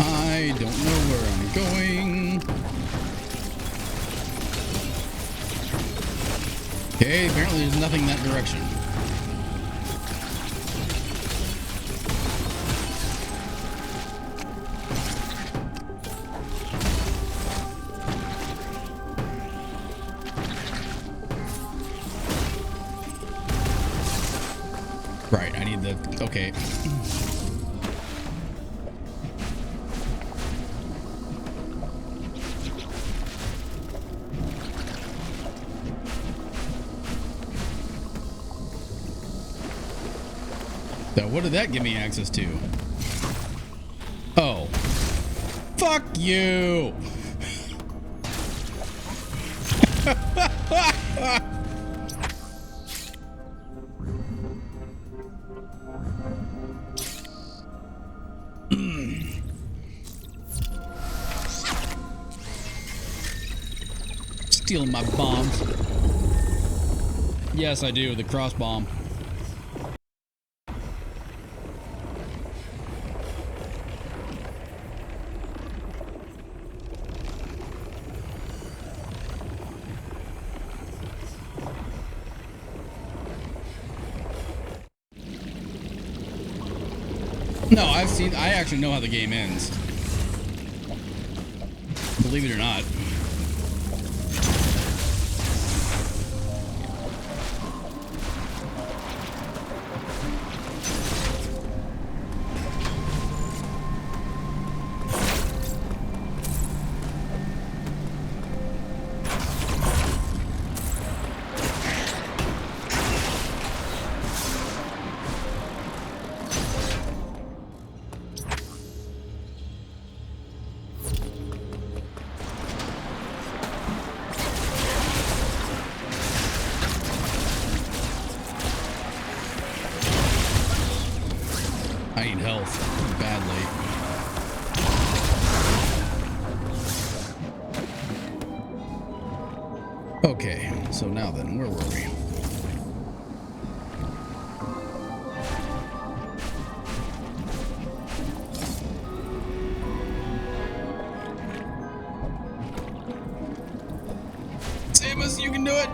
I don't know where I'm going. Okay, apparently there's nothing in that direction. Right, I need the... Okay. So what did that give me access to? Oh. Fuck you! stealing my bombs. Yes, I do. The cross bomb. No, I actually know how the game ends. Believe it or not. I need health badly. Okay, so now then, where were we? Samus, you can do it!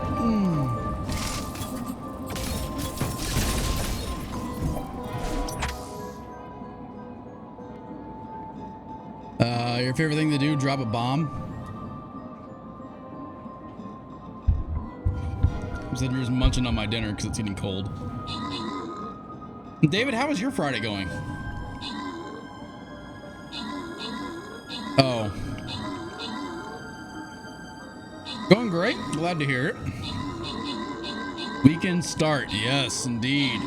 Your favorite thing to do? Drop a bomb? I'm sitting here just munching on my dinner because it's getting cold. David, how was your Friday going? Oh. Going great. Glad to hear it. Weekend start. Yes, indeed.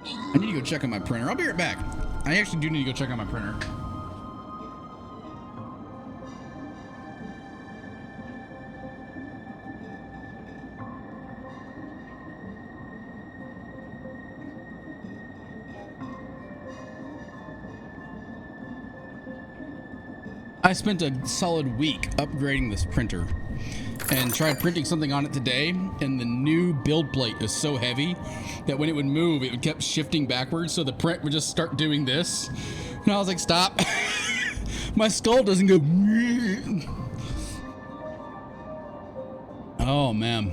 I need to go check on my printer. I'll be right back. I actually do need to go check on my printer. I spent a solid week upgrading this printer and tried printing something on it today, and the new build plate is so heavy that when it would move, it kept shifting backwards, so the print would just start doing this. And I was like, stop. My skull doesn't go. Oh, man.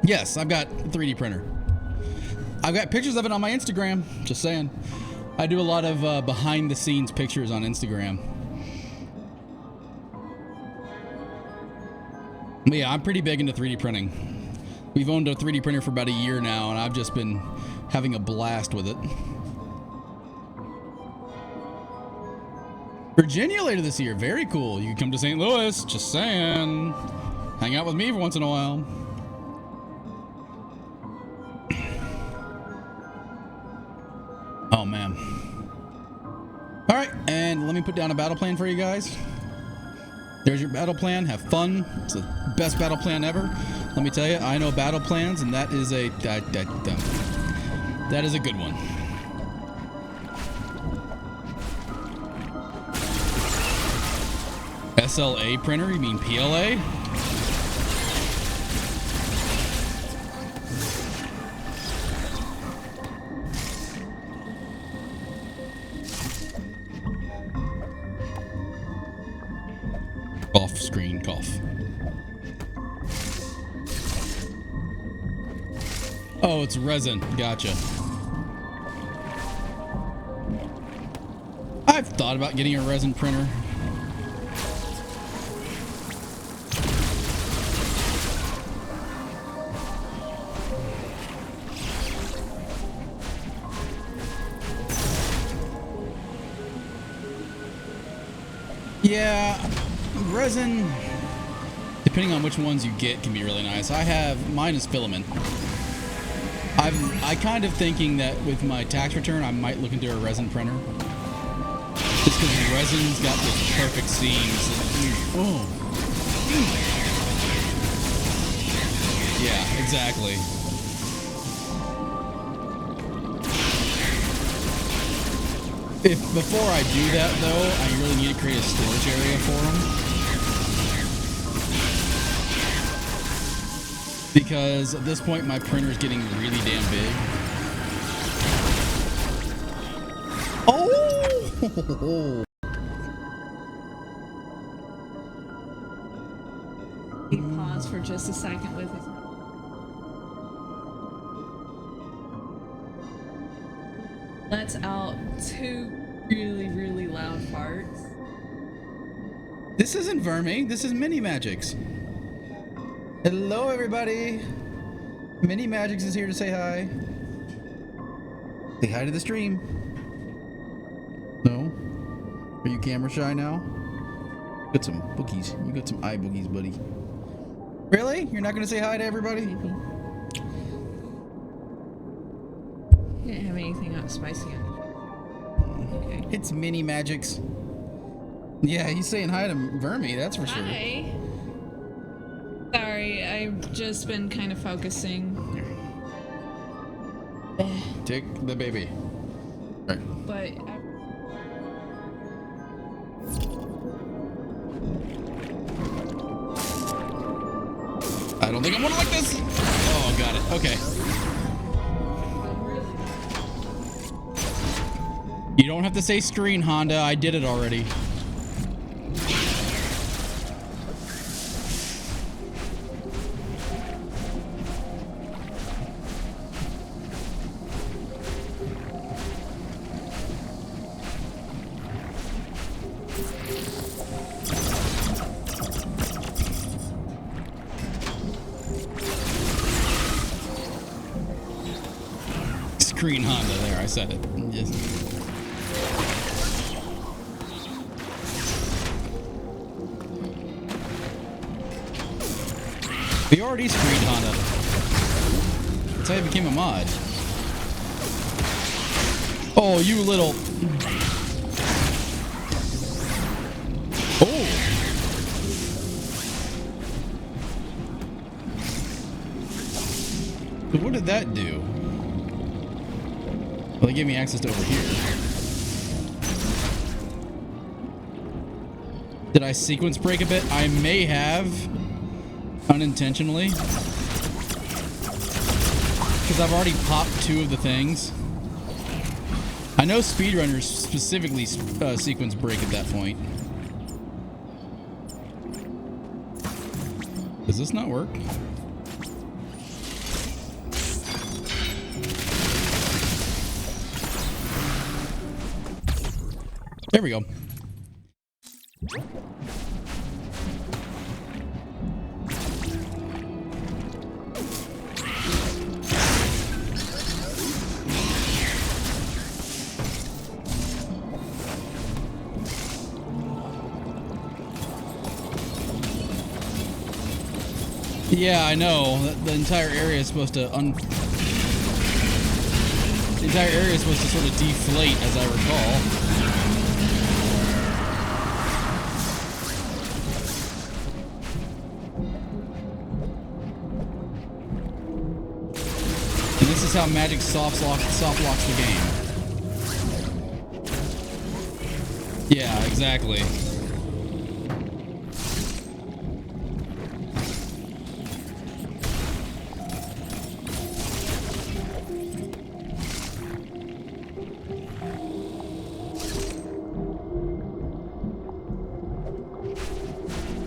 Yes, I've got a 3D printer. I've got pictures of it on my Instagram, just saying. I do a lot of behind the scenes pictures on Instagram. But yeah, I'm pretty big into 3D printing. We've owned a 3D printer for about a year now, and I've just been having a blast with it. Virginia later this year, very cool. You can come to St. Louis, just saying. Hang out with me for once in a while. Oh, man. All right, and let me put down a battle plan for you guys. There's your battle plan. Have fun. It's the best battle plan ever. Let me tell you, I know battle plans, and that is a that is a good one. SLA printer? You mean PLA? Off screen cough. Oh, it's resin. Gotcha. I've thought about getting a resin printer. Yeah, resin, depending on which ones you get, can be really nice. Mine is filament. I kind of thinking that with my tax return, I might look into a resin printer. Just because the resin's got this perfect seams. Oh. Yeah, exactly. If before I do that though, I really need to create a storage area for them. Because at this point my printer is getting really damn big. Oh! He paused for just a second with his. Lets out two really loud farts. This isn't Vermi, this is Mini Magics. Hello everybody. Mini Magics is here to say hi. Say hi to the stream. No? Are you camera shy now? Got some boogies. You got some eye boogies, buddy. Really? You're not gonna say hi to everybody? Didn't have anything up spicy on it. Okay. It's Mini Magics. Yeah, he's saying hi to Vermi, that's for sure. Hi. Sorry, I've just been kind of focusing. Take the baby. All right. But I don't think I'm gonna like this. Oh, got it. Okay. You don't have to say screen, Honda. I did it already. Screen Honda. There, I said it. Yes. We already screened Honda. That's how I became a mod. Oh, you little... Oh! So what did that do? Well, they gave me access to over here. Did I sequence break a bit? I may have. Unintentionally. Because I've already popped two of the things. I know speedrunners specifically sequence break at that point. Does this not work? There we go. Yeah, I know. The entire area is supposed to the entire area is supposed to sort of deflate, as I recall. And this is how Magic soft locks the game. Yeah, exactly.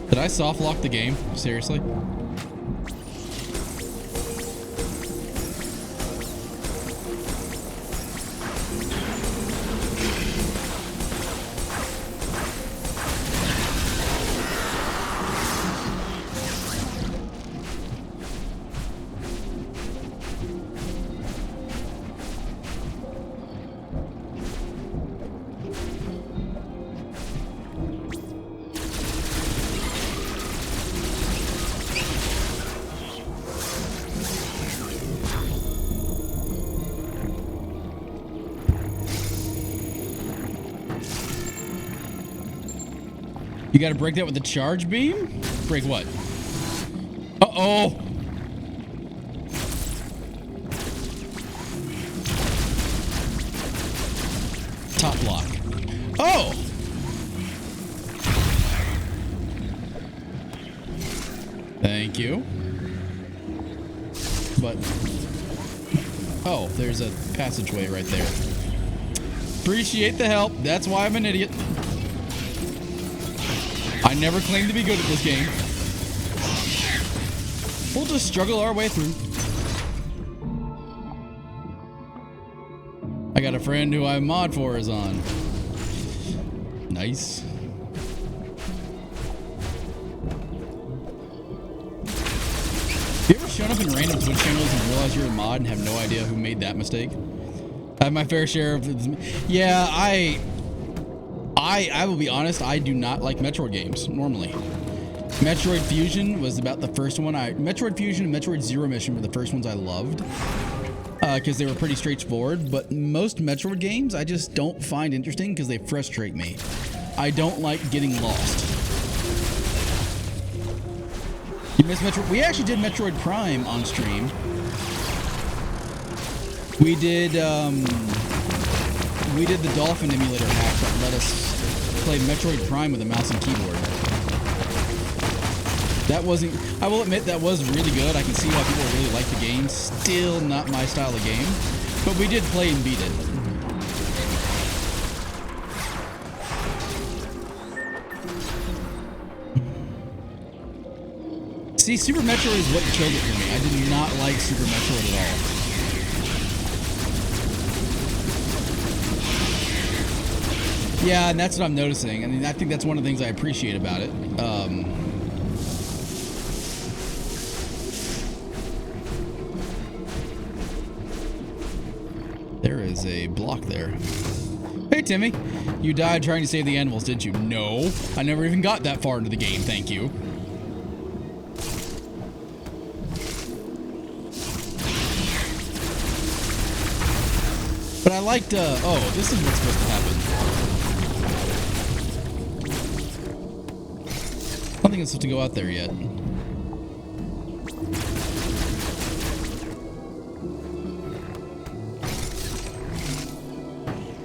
Did I soft lock the game? Seriously? You gotta break that with the charge beam? Break what? Uh-oh! top block. Oh! Thank you. But... oh, there's a passageway right there. Appreciate the help. That's why I'm an idiot. I never claimed to be good at this game. We'll just struggle our way through. I got a friend who I mod for is on. Nice. You ever shown up in random Twitch channels and realize you're a mod and have no idea who made that mistake? I have my fair share of... yeah, I will be honest, I do not like Metroid games, normally. Metroid Fusion was about the first one Metroid Fusion and Metroid Zero Mission were the first ones I loved. Because they were pretty straightforward, but most Metroid games I just don't find interesting because they frustrate me. I don't like getting lost. You missed Metroid? We actually did Metroid Prime on stream. We did the Dolphin emulator hack that let us play Metroid Prime with a mouse and keyboard. That wasn't, I will admit that was really good. I can see why people really like the game. Still not my style of game, but we did play and beat it. See, Super Metroid is what killed it for me. I did not like Super Metroid at all. Yeah, and that's what I'm noticing. I mean, I think that's one of the things I appreciate about it. There is a block there. Hey, Timmy. You died trying to save the animals, didn't you? No. I never even got that far into the game, thank you. But I liked, oh, this is what's supposed to happen. I don't think it's supposed to go out there yet.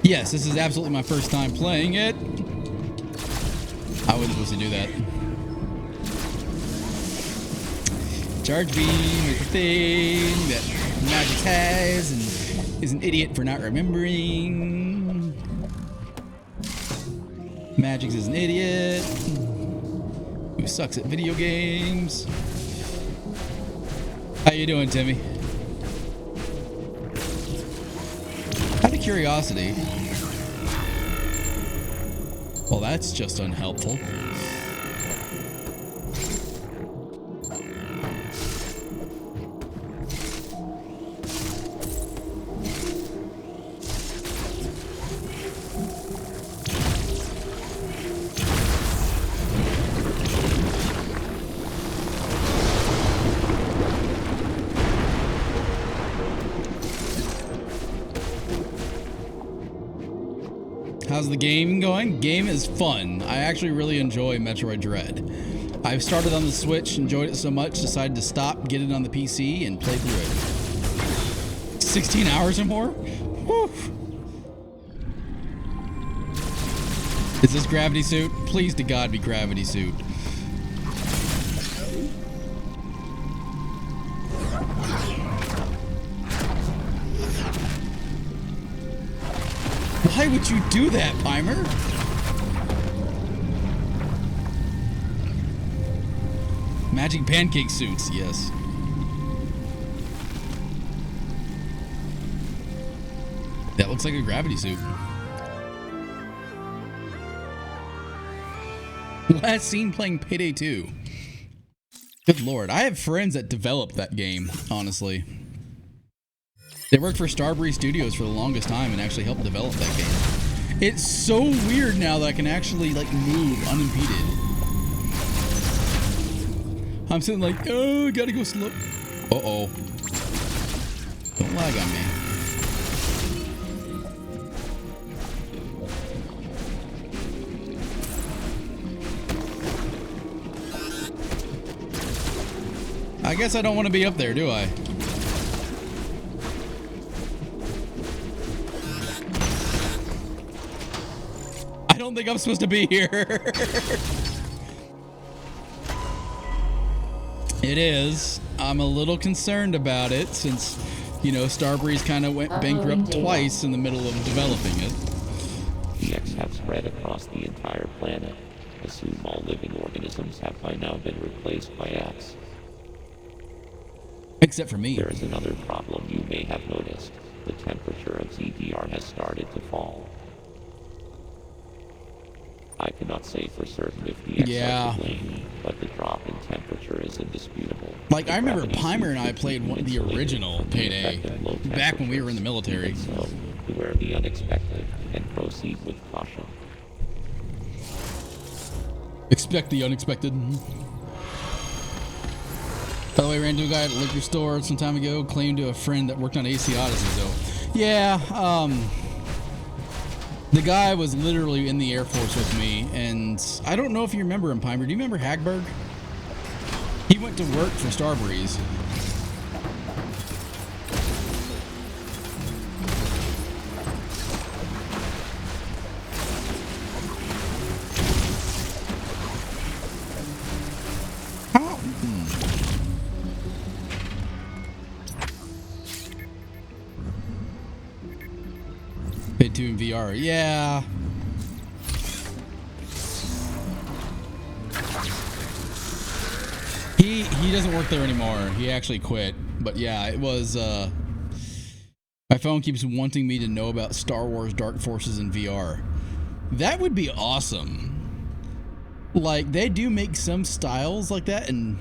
Yes, this is absolutely my first time playing it. I wasn't supposed to do that. Charge beam is the thing that Magic has and is an idiot for not remembering. Magix is an idiot who sucks at video games. How you doing, Timmy? Out of curiosity. Well, that's just unhelpful. How's the game going? Game is fun. I actually really enjoy Metroid Dread. I've started on the Switch, enjoyed it so much, decided to stop, get it on the PC, and play through it. 16 hours or more? Whew. Is this Gravity Suit? Please to God be Gravity Suit. Why would you do that, Pimer? Magic pancake suits, yes. That looks like a gravity suit. Last seen playing Payday 2. Good lord, I have friends that developed that game, honestly. They worked for Starbreeze Studios for the longest time and actually helped develop that game. It's so weird now that I can actually like move unimpeded. I'm sitting like, oh, gotta go slow. Uh-oh. Don't lag on me. I guess I don't want to be up there, do I? think I'm supposed to be here. It is. I'm a little concerned about it since, you know, Starbreeze kind of went bankrupt twice in the middle of developing it. The X have spread across the entire planet. Assume all living organisms have by now been replaced by X. Except for me. There is another problem you may have noticed. The temperature of ZDR has started to fall. I cannot say for certain if the X are to blame, but the drop in temperature is indisputable. Like, I remember Pimer and I played one of the original Payday back when we were in the military. So, beware the unexpected and proceed with caution. Expect the unexpected. By the way, ran into a guy at a liquor store some time ago, claimed to a friend that worked on AC Odyssey, though. Yeah, the guy was literally in the Air Force with me, and I don't know if you remember him, Pimer. Do you remember Hagberg? He went to work for Starbreeze. Pay 2 in VR. Yeah. He doesn't work there anymore. He actually quit. But yeah, it was my phone keeps wanting me to know about Star Wars Dark Forces in VR. That would be awesome. Like, they do make some styles like that, and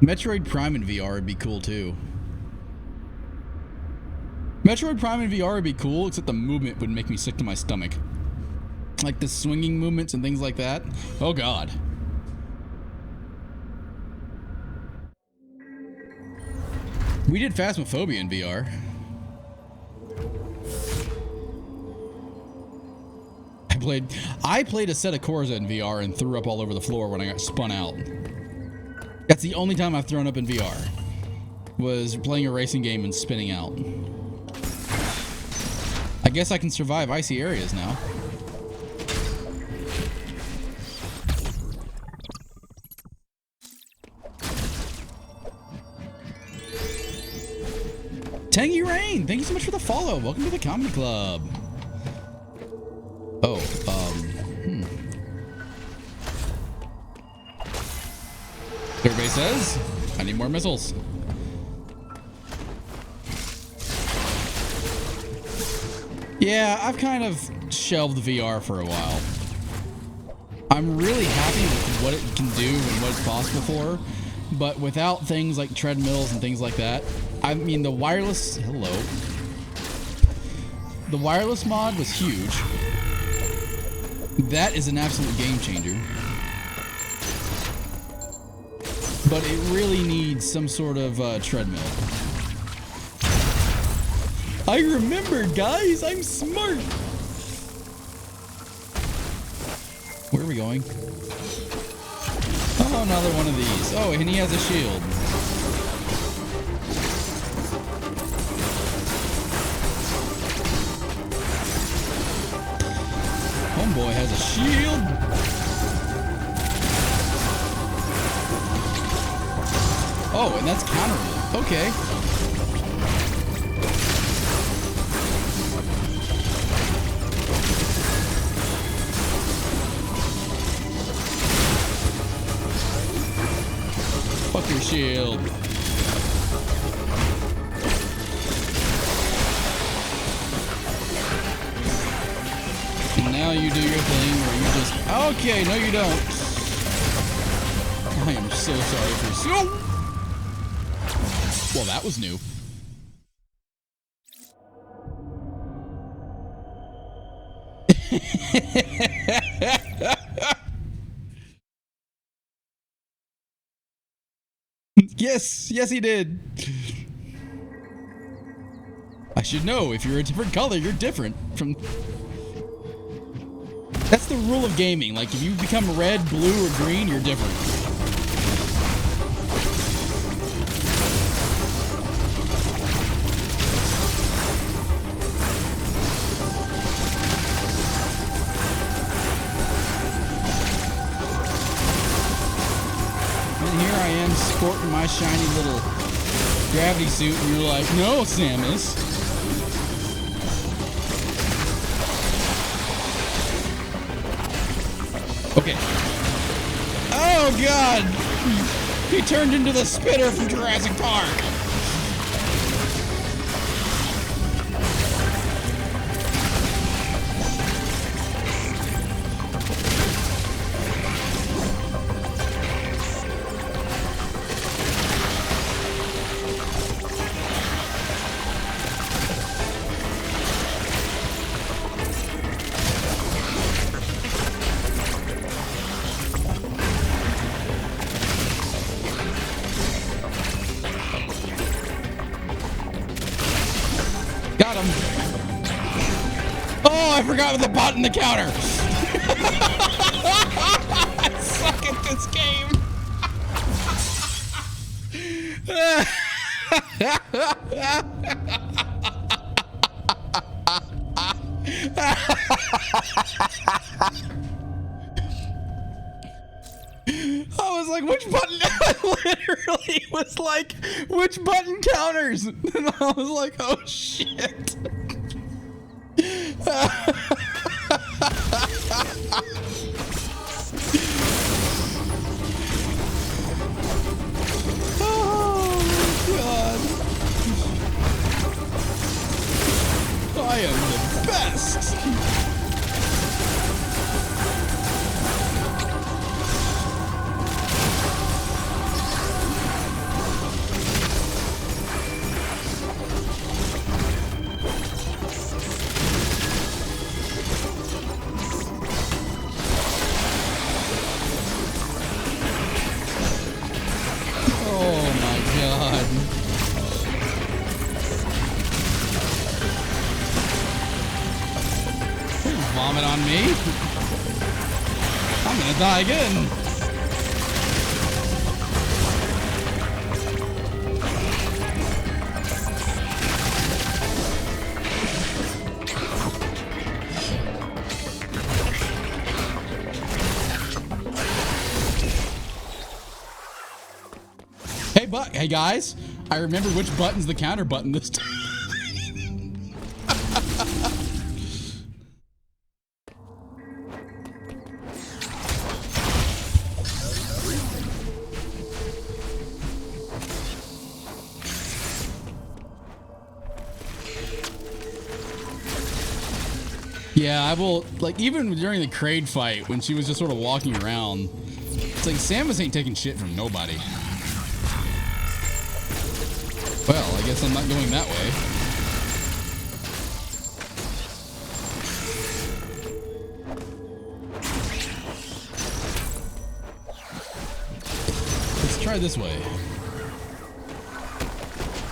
Metroid Prime in VR would be cool too. Metroid Prime in VR would be cool, except the movement would make me sick to my stomach. Like the swinging movements and things like that. Oh god. We did Phasmophobia in VR. I played a set of Corza in VR and threw up all over the floor when I got spun out. That's the only time I've thrown up in VR. Was playing a racing game and spinning out. I guess I can survive icy areas now. Tangy Rain, thank you so much for the follow. Welcome to the Comedy Club. Oh, Everybody says, I need more missiles. Yeah, I've kind of shelved VR for a while. I'm really happy with what it can do and what it's possible for, but without things like treadmills and things like that, I mean, the wireless mod was huge. That is an absolute game changer. But it really needs some sort of treadmill. I remember, guys, I'm smart. Where are we going? Oh, another one of these. Oh, and he has a shield. Homeboy has a shield. Oh, and that's counterable. Okay. Fuck your shield. And now you do your thing where you just... Okay, no you don't. I am so sorry for... Oh! Well, that was new. Yes, he did. I should know, if you're a different color, you're different from... That's the rule of gaming. Like, if you become red, blue, or green, you're different. am sporting my shiny little gravity suit, and you're like, no, Samus. Okay. Oh, God. He turned into the spitter from Jurassic Park. Got him. Oh, I forgot the button, the counter. I suck at this game. I was like, which button? I literally was like, which button counters? And I was like, oh shit. Oh God. I am the best. Vomit on me. I'm gonna die again. Hey guys, I remember which button's the counter button this time. Yeah, I will, like, even during the Kraid fight, when she was just sort of walking around, it's like, Samus ain't taking shit from nobody. Well, I guess I'm not going that way. Let's try this way.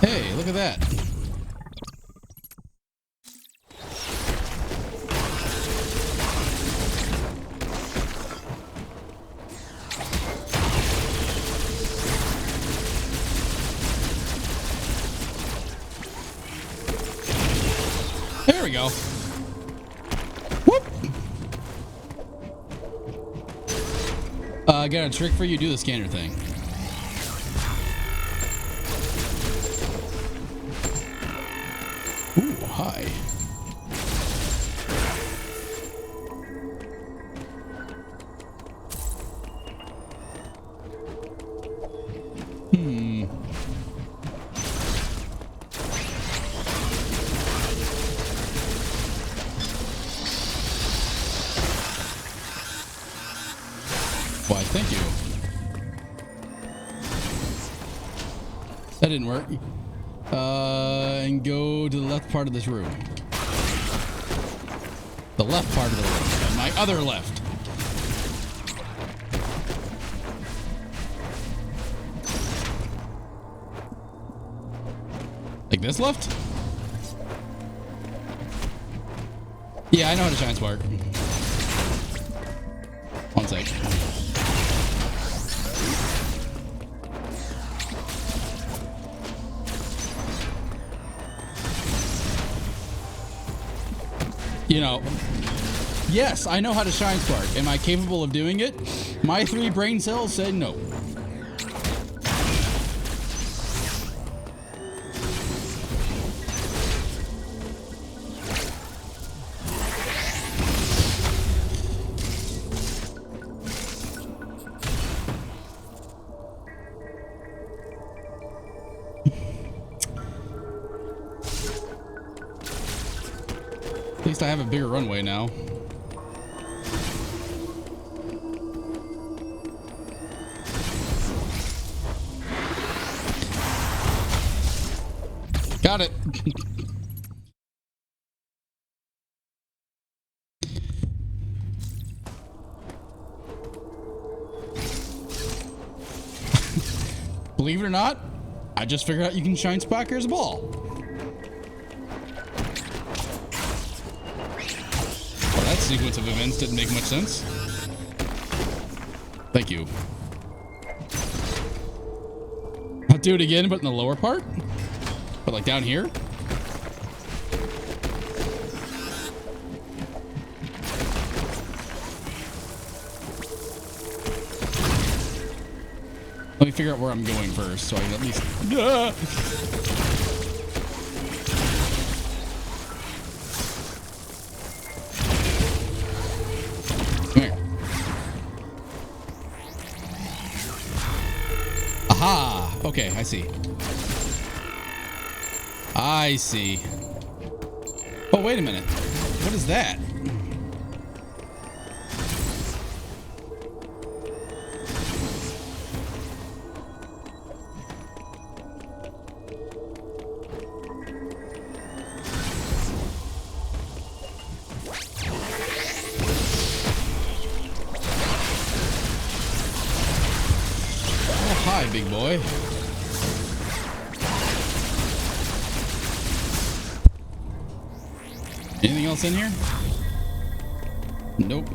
Hey, look at that. There we go. Whoop. I got a trick for you. Do the scanner thing. Ooh, hi. Why, thank you. That didn't work. And go to the left part of this room. The left part of the room. And my other left. Like this left? Yeah, I know how to shine spark. One sec. You know, yes, I know how to shine spark. Am I capable of doing it? My 3 brain cells said no. least I have a bigger runway now. Got it. Believe it or not, I just figured out you can shine Spocker as a ball. Well, that sequence of events didn't make much sense. Thank you. I'll do it again, but in the lower part? But like down here? Let me figure out where I'm going first, so I can at least... Come here. Aha! Okay, I see. I see. Oh, wait a minute. What is that? Oh, hi, big boy. Anything else in here? Nope.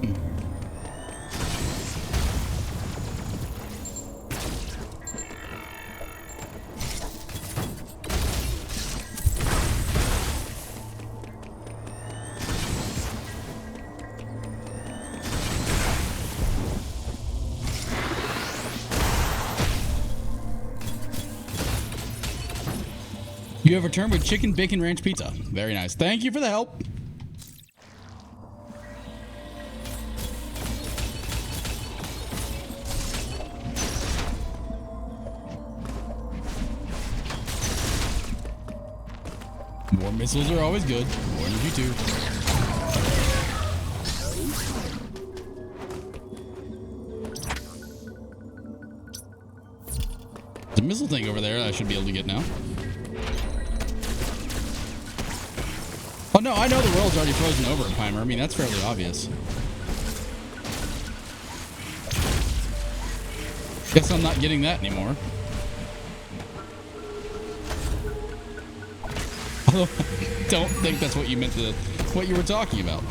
You have returned with chicken bacon ranch pizza. Very nice. Thank you for the help. More missiles are always good. More energy too. There's a missile thing over there I should be able to get now. Oh no, I know the world's already frozen over in Pimer. I mean, that's fairly obvious. Guess I'm not getting that anymore. Don't think that's what you meant to, what you were talking about.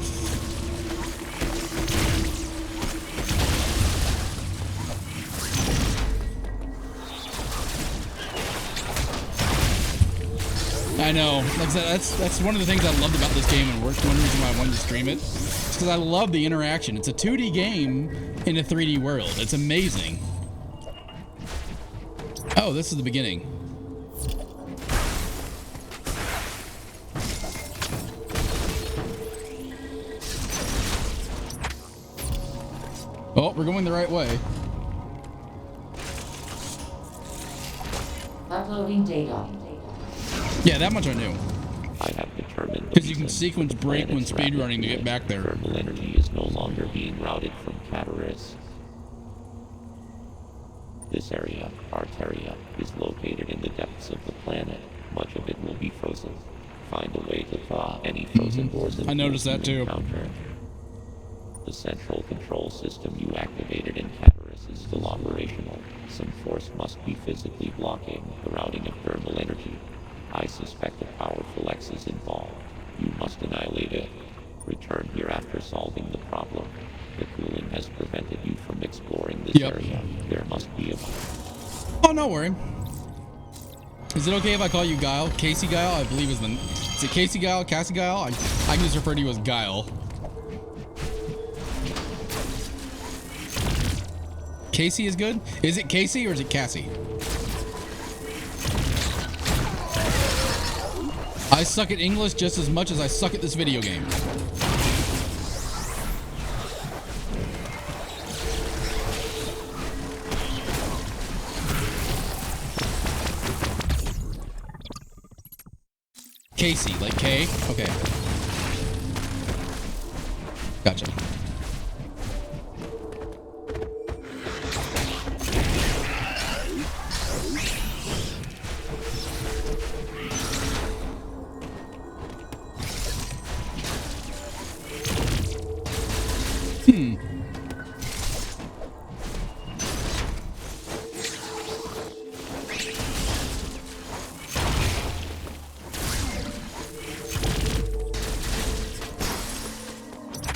I know. Like I said, that's one of the things I loved about this game, and one reason why I wanted to stream it. It's because I love the interaction. It's a 2D game in a 3D world. It's amazing. Oh, this is the beginning. Oh, we're going the right way. Uploading data. Yeah, that much I knew. I have determined Because you can sequence break when speedrunning to get back there. Thermal energy is no longer being routed from Cataris. This area, Arteria, is located in the depths of the planet. Much of it will be frozen. Find a way to thaw any frozen ores and I noticed that too. encounter. The central control system you activated in Cataris is still operational. Some force must be physically blocking the routing of thermal energy. I suspect a powerful X is involved. You must annihilate it. Return here after solving the problem. The cooling has prevented you from exploring this area. There must be a... Oh, no worry. Is it okay if I call you Guile? Casey Guile, I believe is the... Is it Casey Guile? Cassie Guile? I can just refer to you as Guile. Casey is good? Is it Casey or is it Cassie? I suck at English just as much as I suck at this video game. Casey, like K? Okay. Gotcha.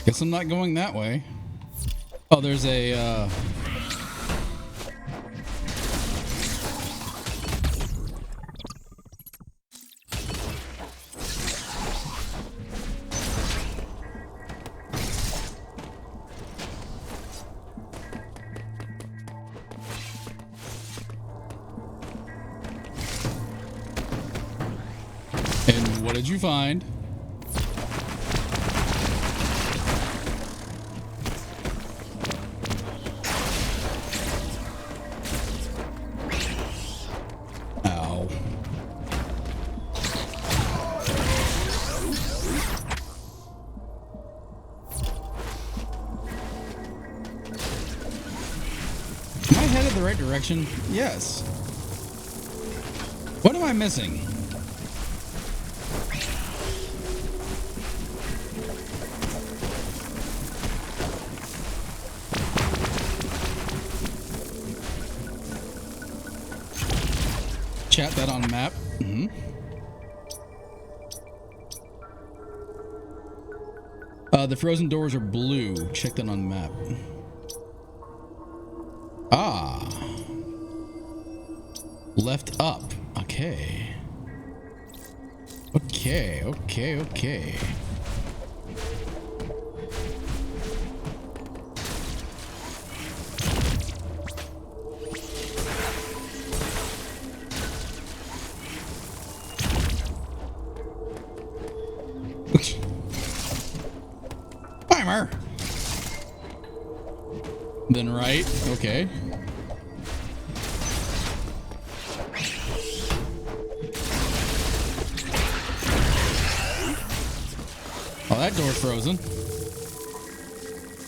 Guess I'm not going that way. Oh, there's a, And what did you find? Ow. Am I headed the right direction? Yes. What am I missing? Chat that on map. The frozen doors are blue. Check that on map. Ah. Left up. Okay. Okay. Timer. Then right. Okay. Oh, that door's frozen.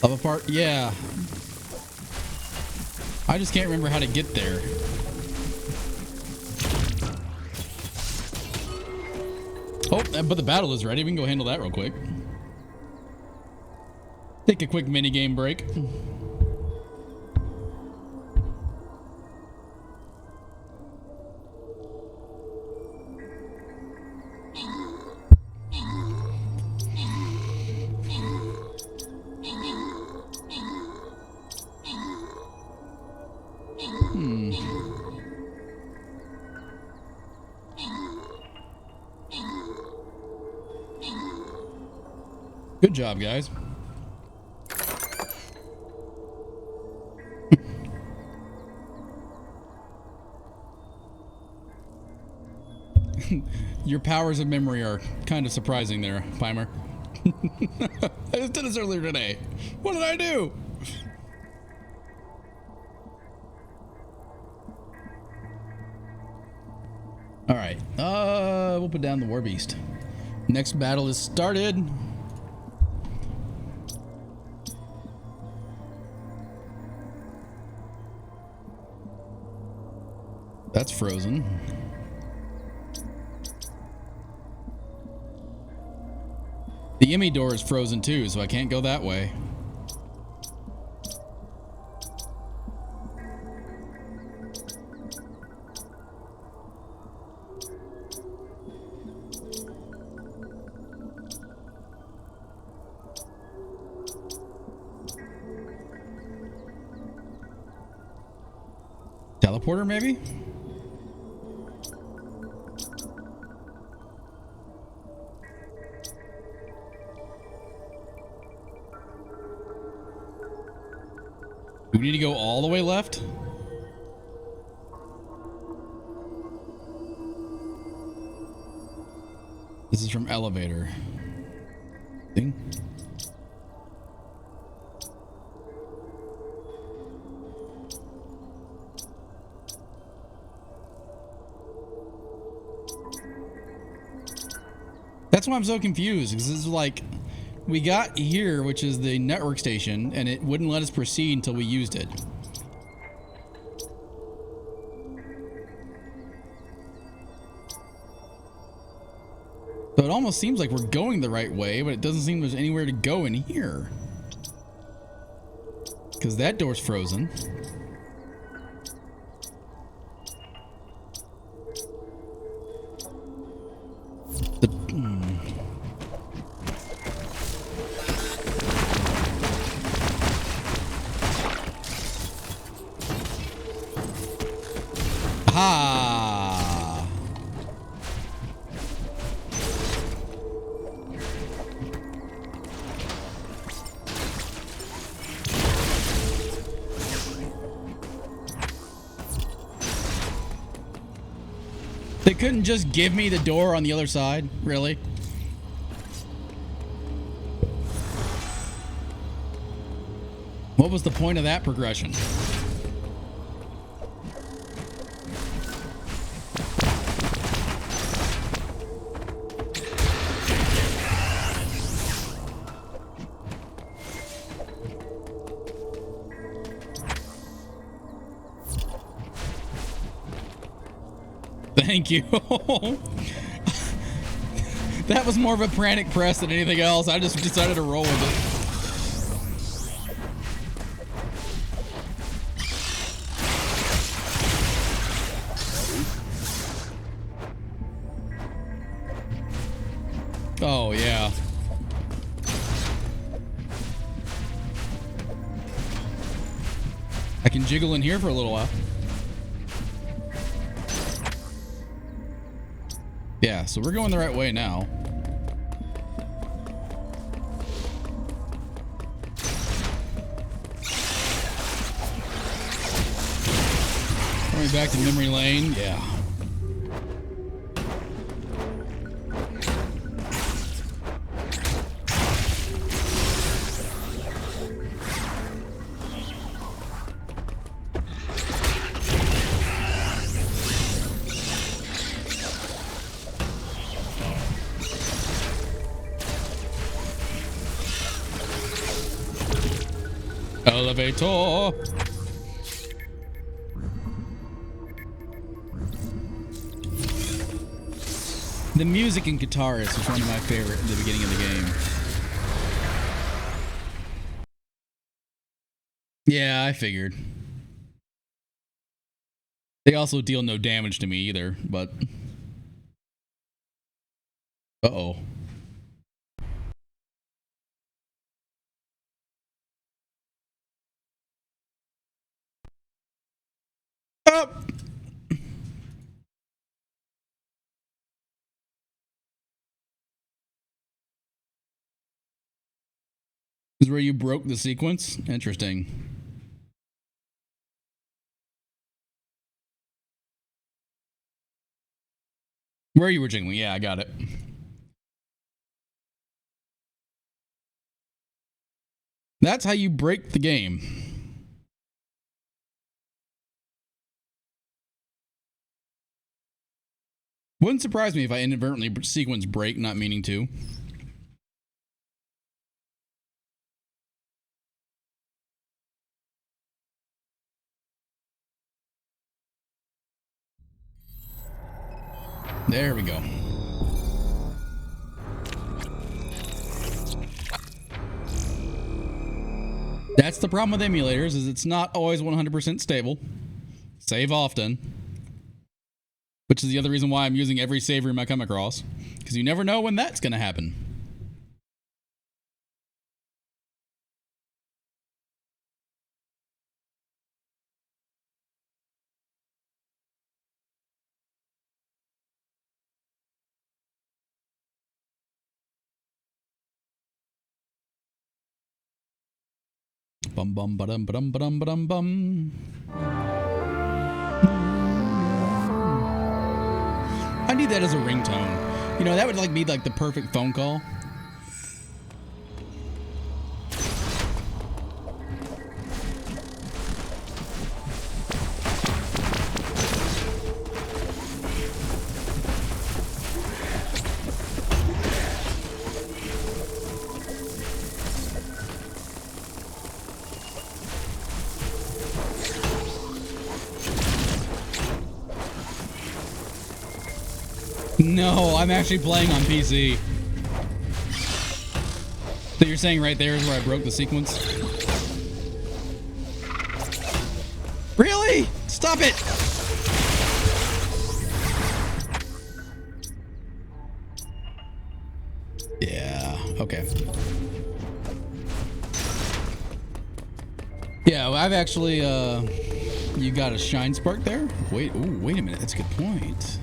Lava part? Yeah. I just can't remember how to get there. Oh, but the battle is ready. We can go handle that real quick. Take a quick mini game break. Good job, guys. Your powers of memory are kind of surprising there, Pimer. I just did this earlier today. What did I do? All right. We'll put down the War Beast. Next battle is started. That's frozen. The Yimmy door is frozen too, so I can't go that way. Teleporter, maybe? Do we need to go all the way left? This is from elevator. Thing. That's why I'm so confused, because this is like we got here, which is the network station, and it wouldn't let us proceed until we used it. So it almost seems like we're going the right way, but it doesn't seem there's anywhere to go in here. Because that door's frozen. Ah. They couldn't just give me the door on the other side, really? What was the point of that progression? Thank you. That was more of a frantic press than anything else. I just decided to roll with it. Oh, yeah. I can jiggle in here for a little while. Yeah, so we're going the right way now. Going back to memory lane, yeah. Elevator. The music in Guitarist was one of my favorite at the beginning of the game. Yeah, I figured. They also deal no damage to me either, but... Uh-oh. Up! This is where you broke the sequence? Interesting. Where you were jingling? Yeah, I got it. That's how you break the game. Wouldn't surprise me if I inadvertently sequence break, not meaning to. There we go. That's the problem with emulators, is it's not always 100% stable. Save often. Which is the other reason why I'm using every save room I come across. Because you never know when that's going to happen. Bum bum ba-dum ba-dum ba-dum ba-dum bum. I need that as a ringtone. You know, that would like be like the perfect phone call. No, I'm actually playing on PC. So you're saying right there is where I broke the sequence? Really? Stop it! Yeah, okay. Yeah, well, I've actually, you got a shine spark there? Wait, ooh, wait a minute, that's a good point.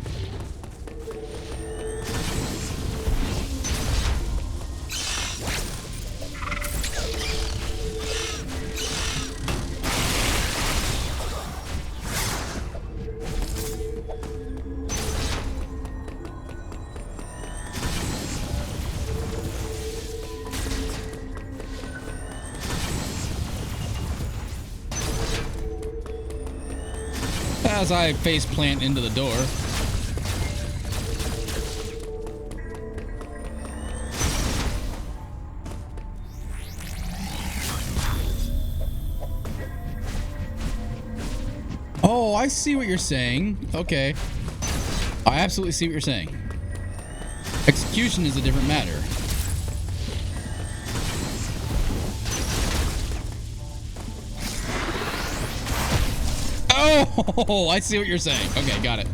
As I face plant into the door. Oh, I see what you're saying. Okay. I absolutely see what you're saying. Execution is a different matter. Oh, I see what you're saying. Okay, got it.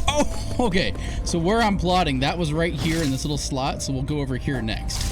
Oh, okay. So where I'm plotting, that was right here in this little slot, so we'll go over here next.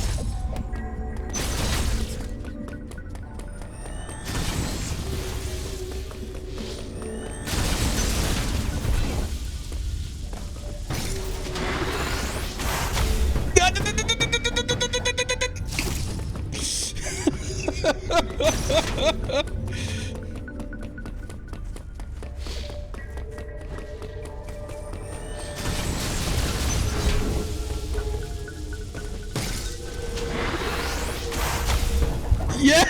Yeah!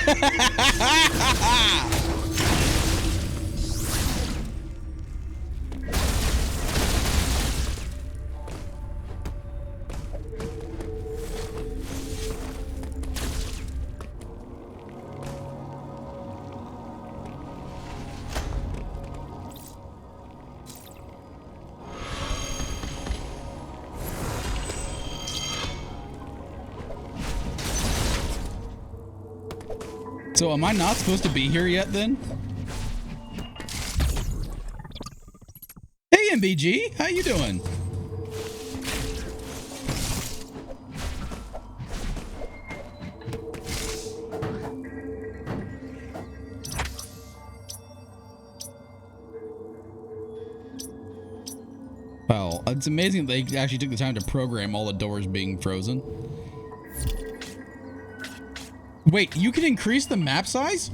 So am I not supposed to be here yet then? Hey MBG, how you doing? Wow, it's amazing that they actually took the time to program all the doors being frozen. Wait, you can increase the map size?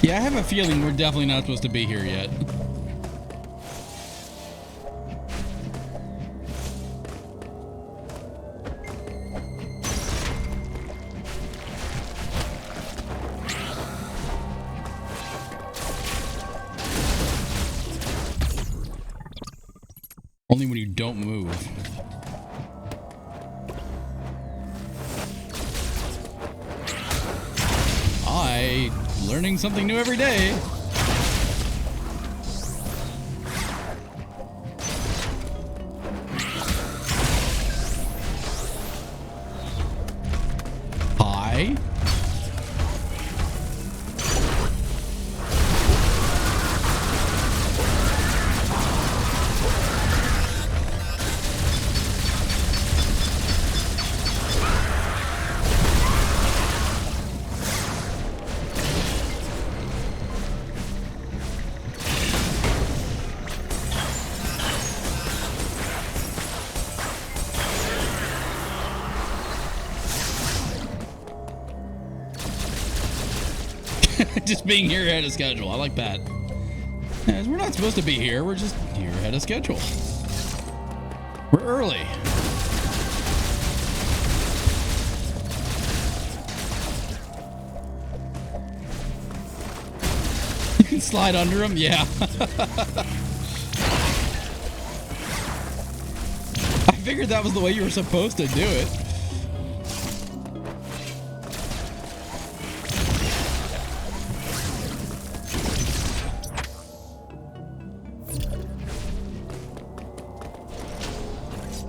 Yeah, I have a feeling we're definitely not supposed to be here yet. Only when you don't move. Learning something new every day. Hi. Just being here ahead of schedule. I like that. We're not supposed to be here. We're just here ahead of schedule. We're early. You can slide under them? Yeah. I figured that was the way you were supposed to do it.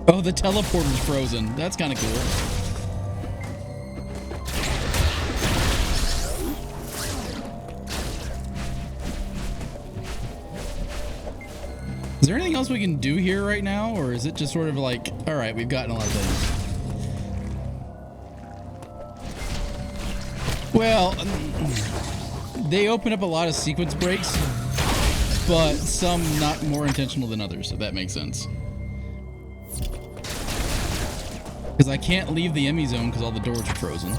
Oh, the teleporter's frozen. That's kind of cool. Is there anything else we can do here right now? Or is it just sort of like, all right, we've gotten a lot of things. Well, they open up a lot of sequence breaks, but some not more intentional than others, if that makes sense. Because I can't leave the Emmy zone because all the doors are frozen.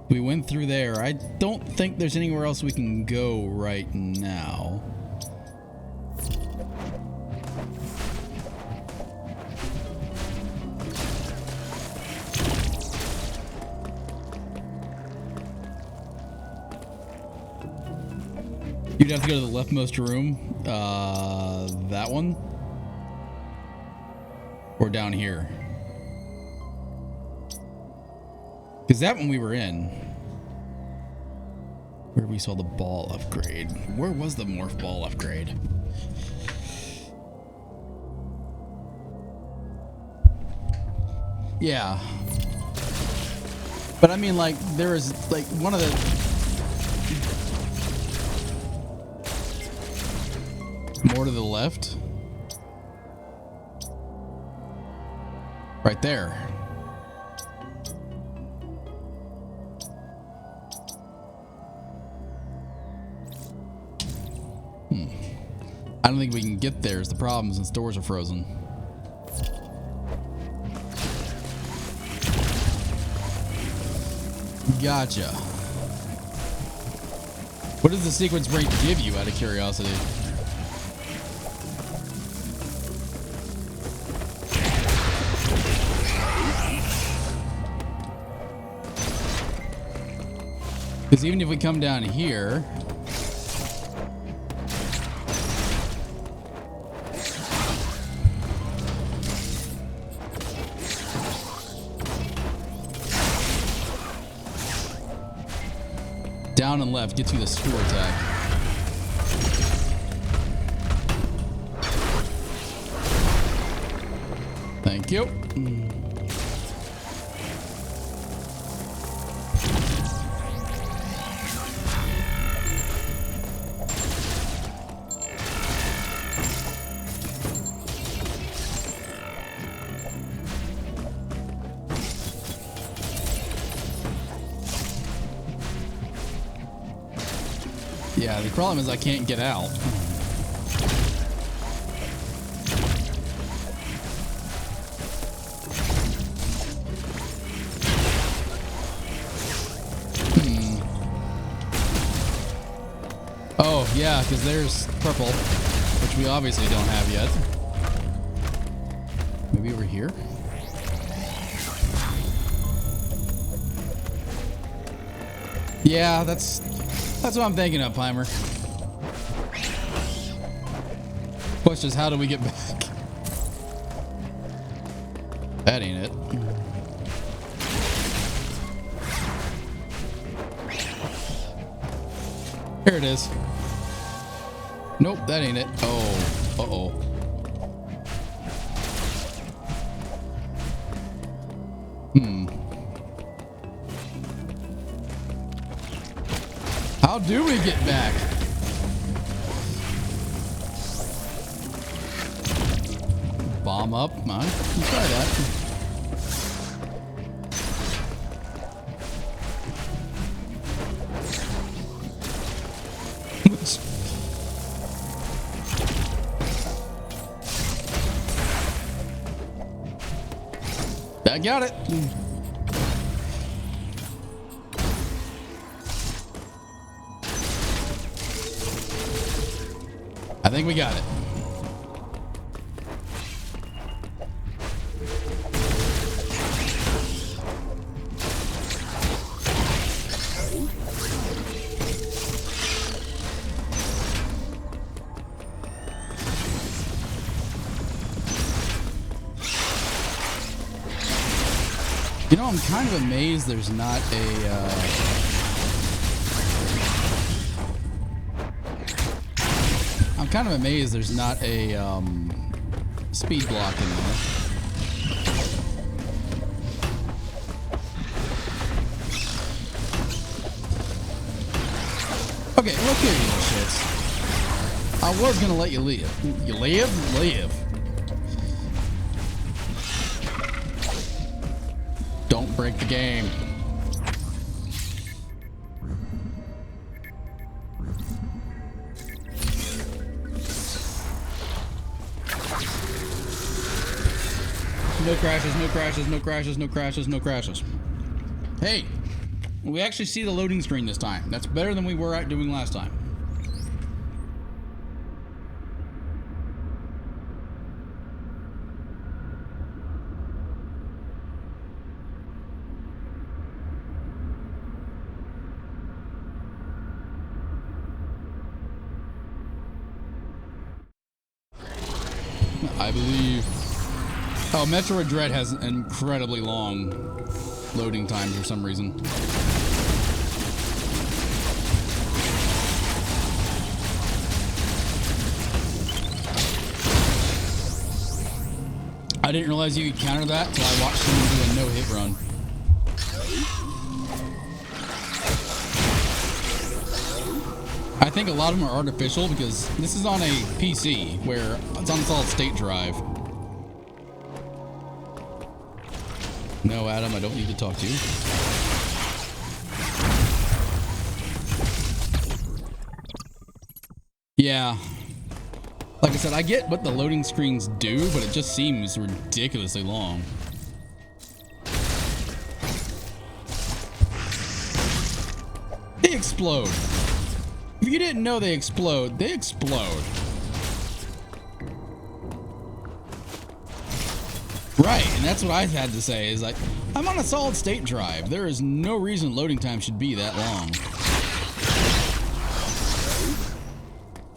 We went through there. I don't think there's anywhere else we can go right now. You'd have to go to the leftmost room. That one? Or down here? Because that one we were in. Where we saw the ball upgrade. Where was the morph ball upgrade? Yeah. But I mean, like, there is, like, one of the... More to the left. Right there. I don't think we can get there is the problem since doors are frozen. Gotcha. What does the sequence break give you out of curiosity? Because even if we come down here, down and left gets you the screw attack. Thank you. Yeah, the problem is I can't get out. Oh, yeah, because there's purple, which we obviously don't have yet. Maybe over here? Yeah, that's what I'm thinking of, Pimer. Question is, how do we get back? That ain't it. Here it is. Nope, that ain't it. Oh, uh-oh. How do we get back? Bomb up? Come on, you try that. I got it. I think we got it. You know, I'm kind of amazed there's not a, I'm kind of amazed there's not a, speed block in there. Okay, look here, you shits. I was gonna let you live. You live? Live. Don't break the game. No crashes, no crashes, no crashes, no crashes, no crashes. Hey, we actually see the loading screen this time. That's better than we were at doing last time. I believe. Oh, Metroid Dread has an incredibly long loading time for some reason. I didn't realize you could counter that until I watched someone do a no-hit run. I think a lot of them are artificial because this is on a PC where it's on solid state drive. No, Adam, I don't need to talk to you. Yeah. Like I said, I get what the loading screens do, but it just seems ridiculously long. They explode. If you didn't know they explode, they explode. Right, and that's what I had to say is like, I'm on a solid state drive. There is no reason loading time should be that long.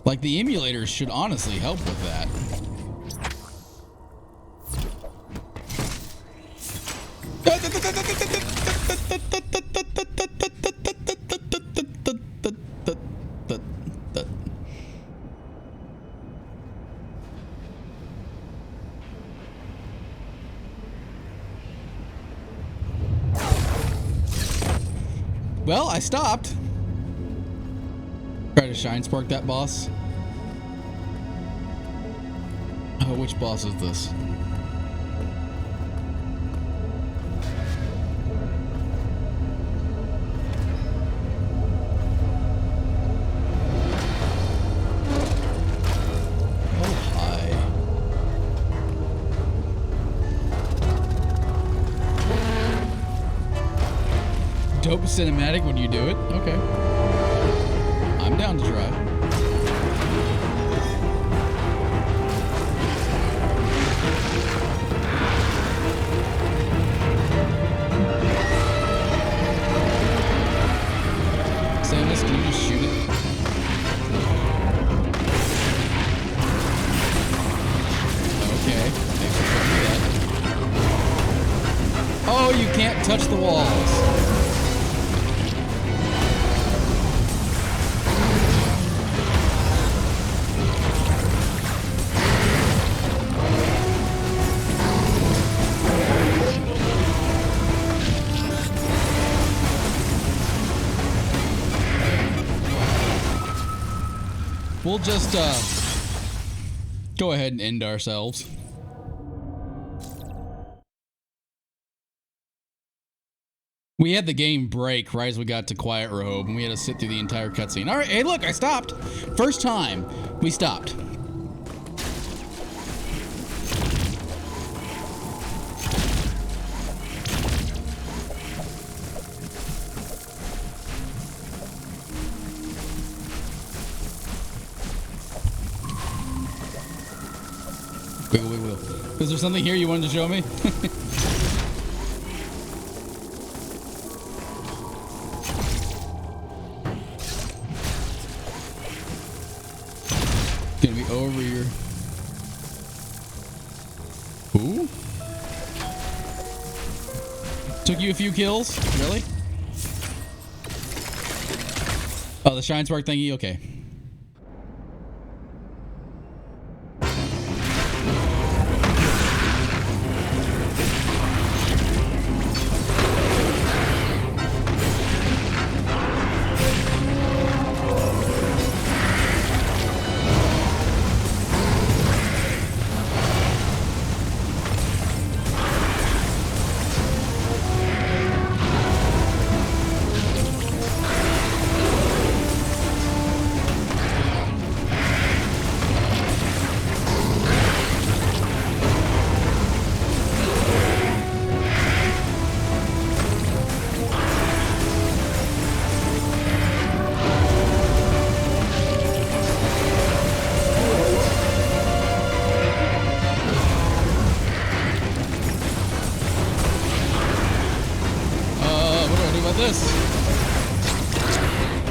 Like the emulators should honestly help with that. Well, I stopped. Try to shine spark that boss. Oh, which boss is this? Oh, hi. Dope cinematic when you do it? Okay. I'm down to try. Samus, can you just shoot it? Okay. Thanks for showing me that. Oh, you can't touch the walls. We'll just go ahead and end ourselves. We had the game break right as we got to Quiet Robe, and we had to sit through the entire cutscene. All right, hey, look, I stopped. First time we stopped. Wiggle, wiggle, wiggle. Is there something here you wanted to show me? Gonna be over here. Ooh. Took you a few kills? Really? Oh, the Shine Spark thingy? Okay. This.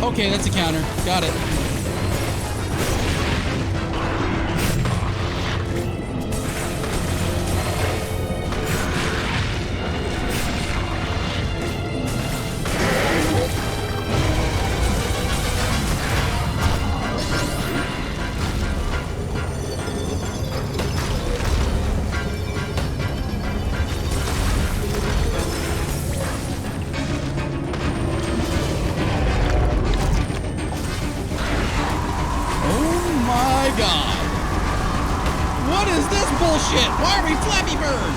Okay, that's a counter. Got it. Bullshit! Why are we Flappy Bird?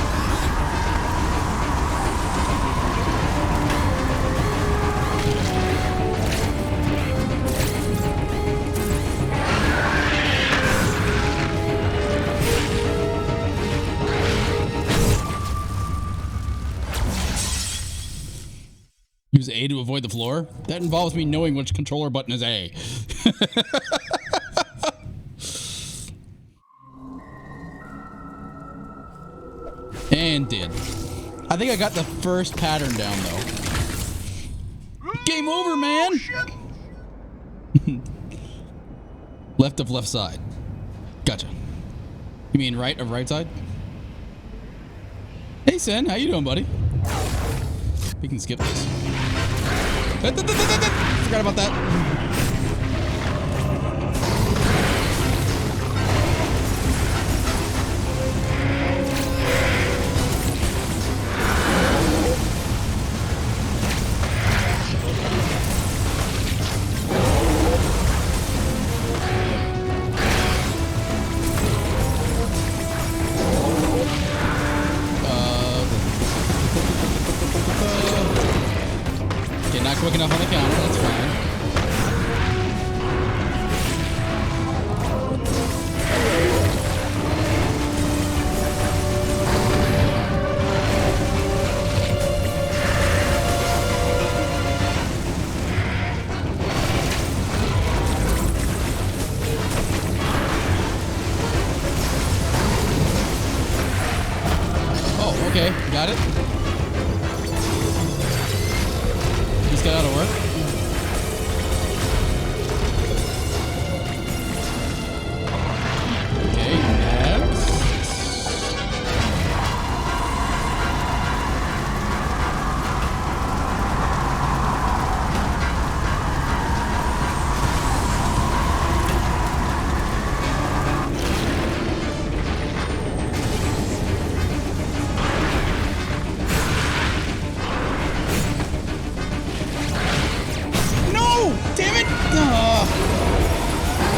Use A to avoid the floor? That involves me knowing which controller button is A. And did. I think I got the first pattern down, though. Game over, man! Left of left side. Gotcha. You mean right of right side? Hey, Sen. How you doing, buddy? We can skip this. Forgot about that. Quick enough on the counter, that's fine. Oh, okay, got it. Get out of work. Okay, next.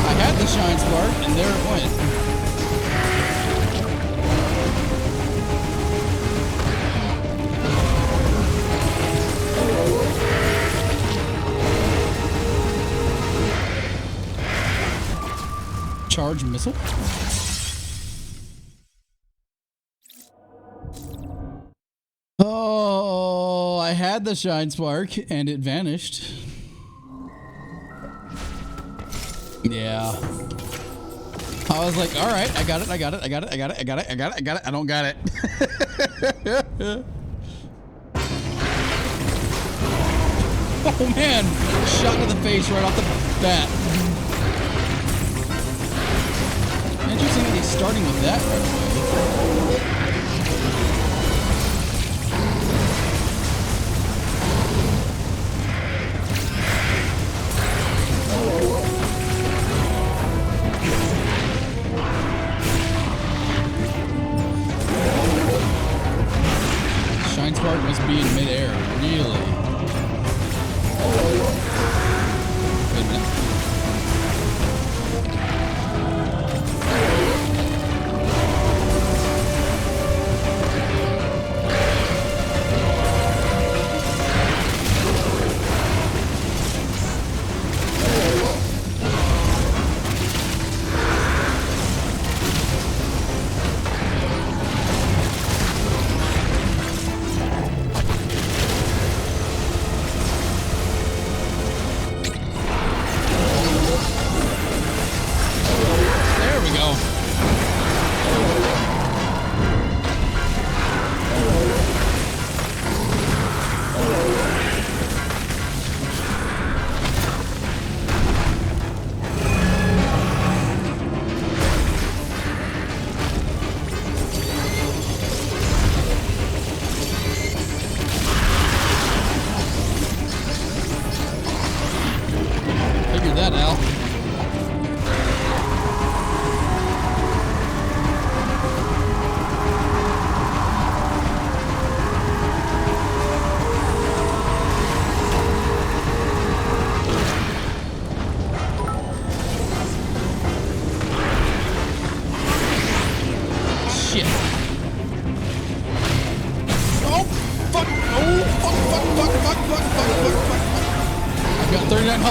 I had the Shine Spark, and there it went. Charge missile? Oh, I had the Shine Spark, and it vanished. Yeah. I was like, all right, I got it. I don't got it. Oh man, shot to the face right off the bat. Interesting that he's starting with that right away. Shine Spark must be in midair, really.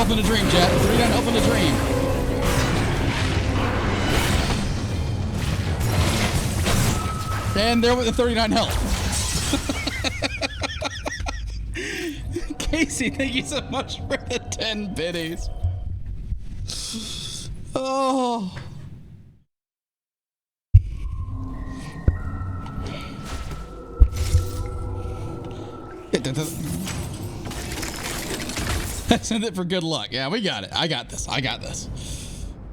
In a dream, Jet. 39 health in a dream. And there with the 39 health. Casey, thank you so much for the 10 biddies. Oh. Send it for good luck. Yeah, we got it. I got this.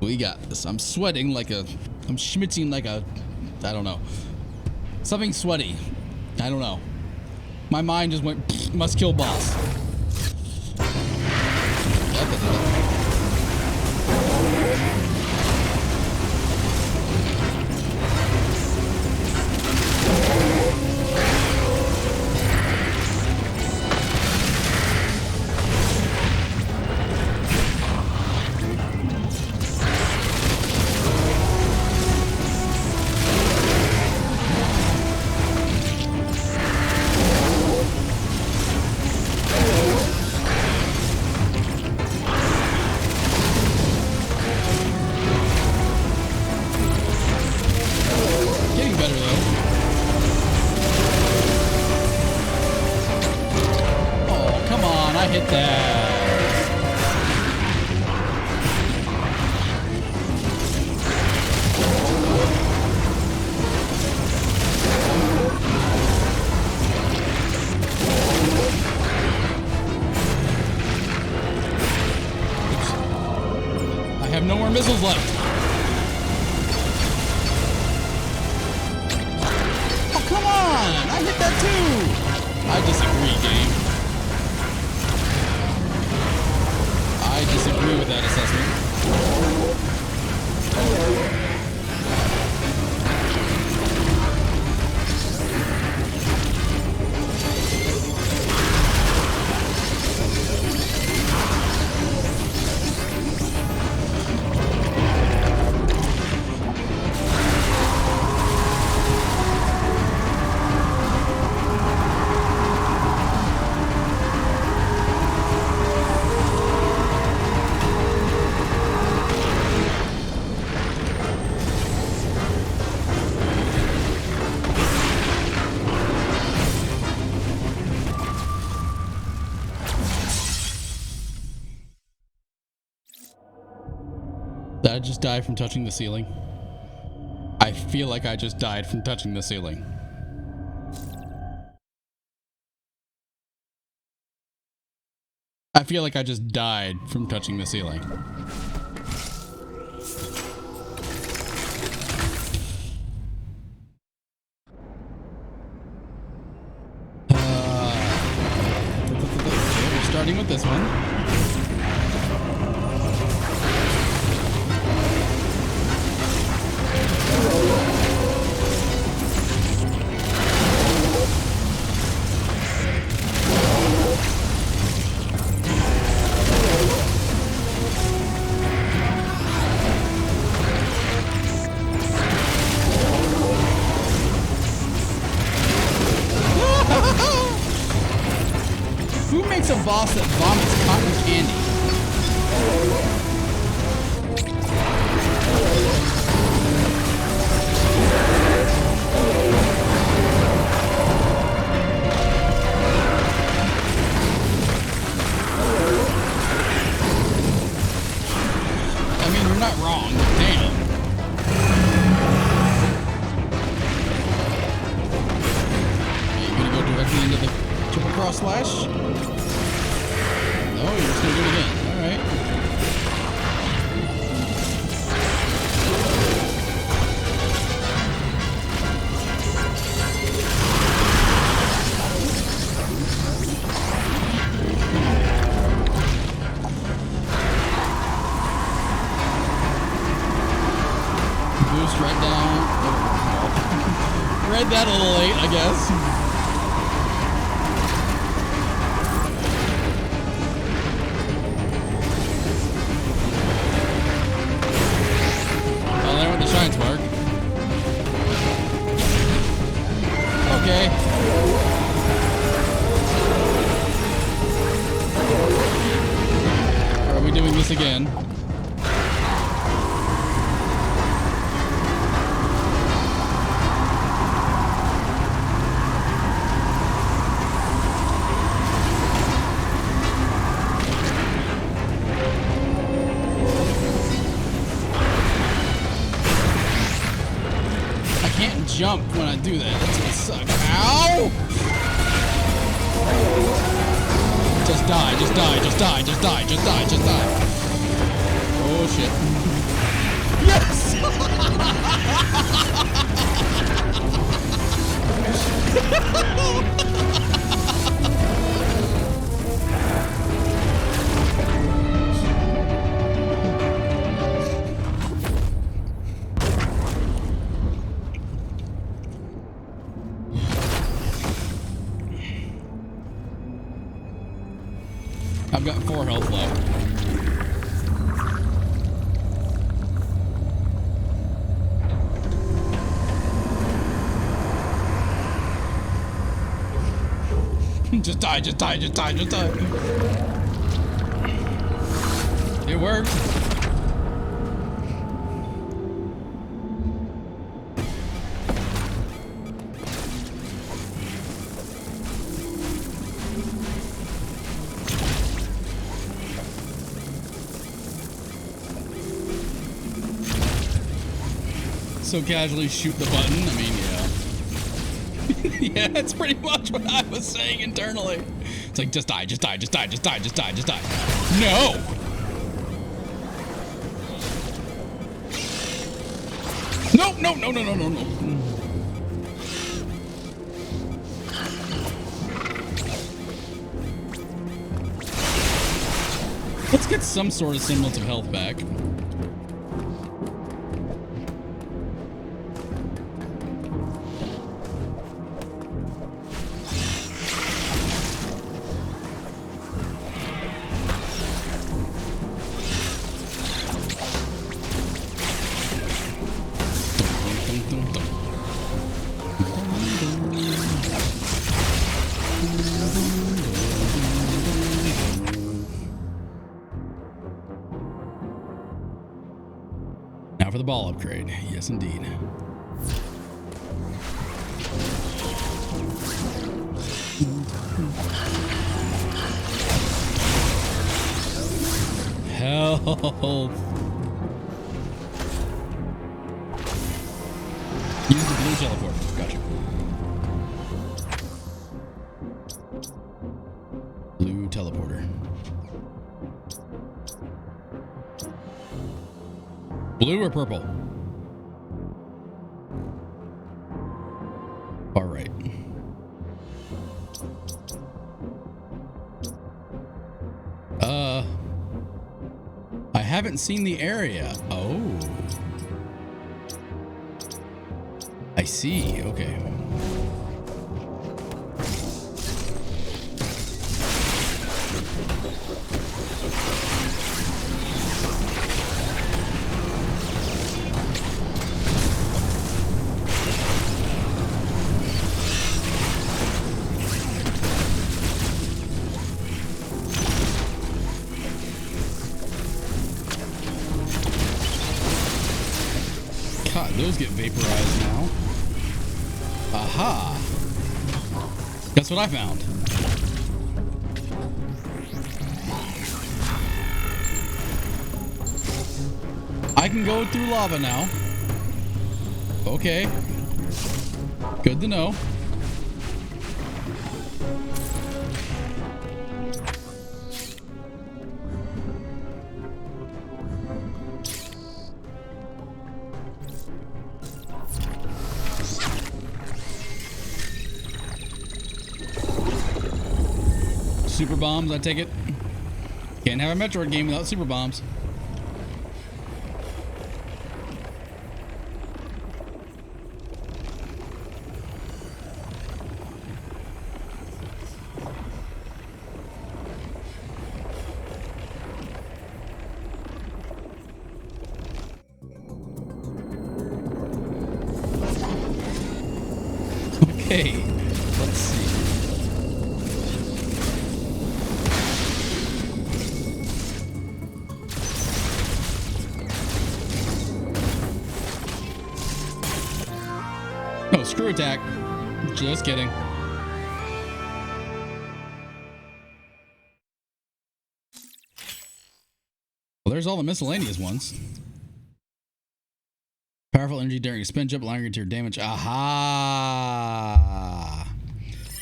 We got this. I'm sweating like a... I'm schmitzing like a... I don't know. Something sweaty. I don't know. My mind just went... Must kill boss. Missiles left. Oh, come on! I hit that too! I disagree, game. I disagree with that assessment. Did I just die from touching the ceiling? I feel like I just died from touching the ceiling. I feel like I just died from touching the ceiling. We're starting with this one. Who makes a boss that vomits cotton candy? I mean, you're not wrong. Damn. Okay, you're gonna go directly into the triple cross slash? No, you're just gonna do it again. Alright. Boost right down. Read that a little late, I guess. Shine spark. Okay. Or are we doing this again? Jump when I do that. That's gonna suck. Ow! Just die, just die, just die, just die, just die, just die. Oh shit. Yes! I've got 4 health left. Just die, just die, just die, just die. It worked. So casually shoot the button. I mean, yeah. Yeah, that's pretty much what I was saying internally. It's like, just die, just die, just die, just die, just die, just die. No! No, no, no, no, no, no, no. Let's get some sort of semblance of health back. Now for the ball upgrade. Yes, indeed. Health. teleporter. Gotcha. Blue teleporter. Blue or purple? All right. I haven't seen the area. Oh. I see. Okay. God, those get vaporized now. Aha! Guess what I found? I can go through lava now. Okay. Good to know. Super bombs, I take it. Can't have a Metroid game without super bombs. Okay, let's see. No, screw attack. Just kidding. Well, there's all the miscellaneous ones. Powerful energy during a spin jump, allowing you to damage. Aha!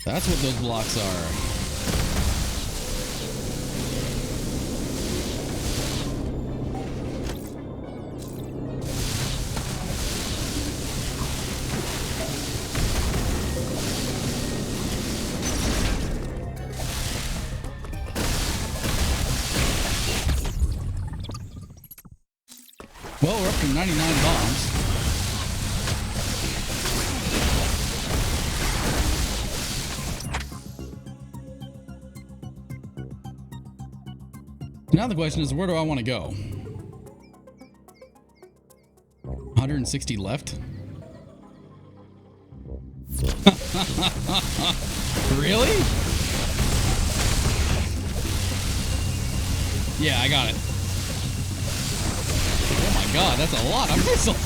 That's what those blocks are. Well, we're up to 99 bombs. Now the question is, where do I want to go? 160 left? Really? Yeah, I got it. Oh my god, that's a lot of missiles.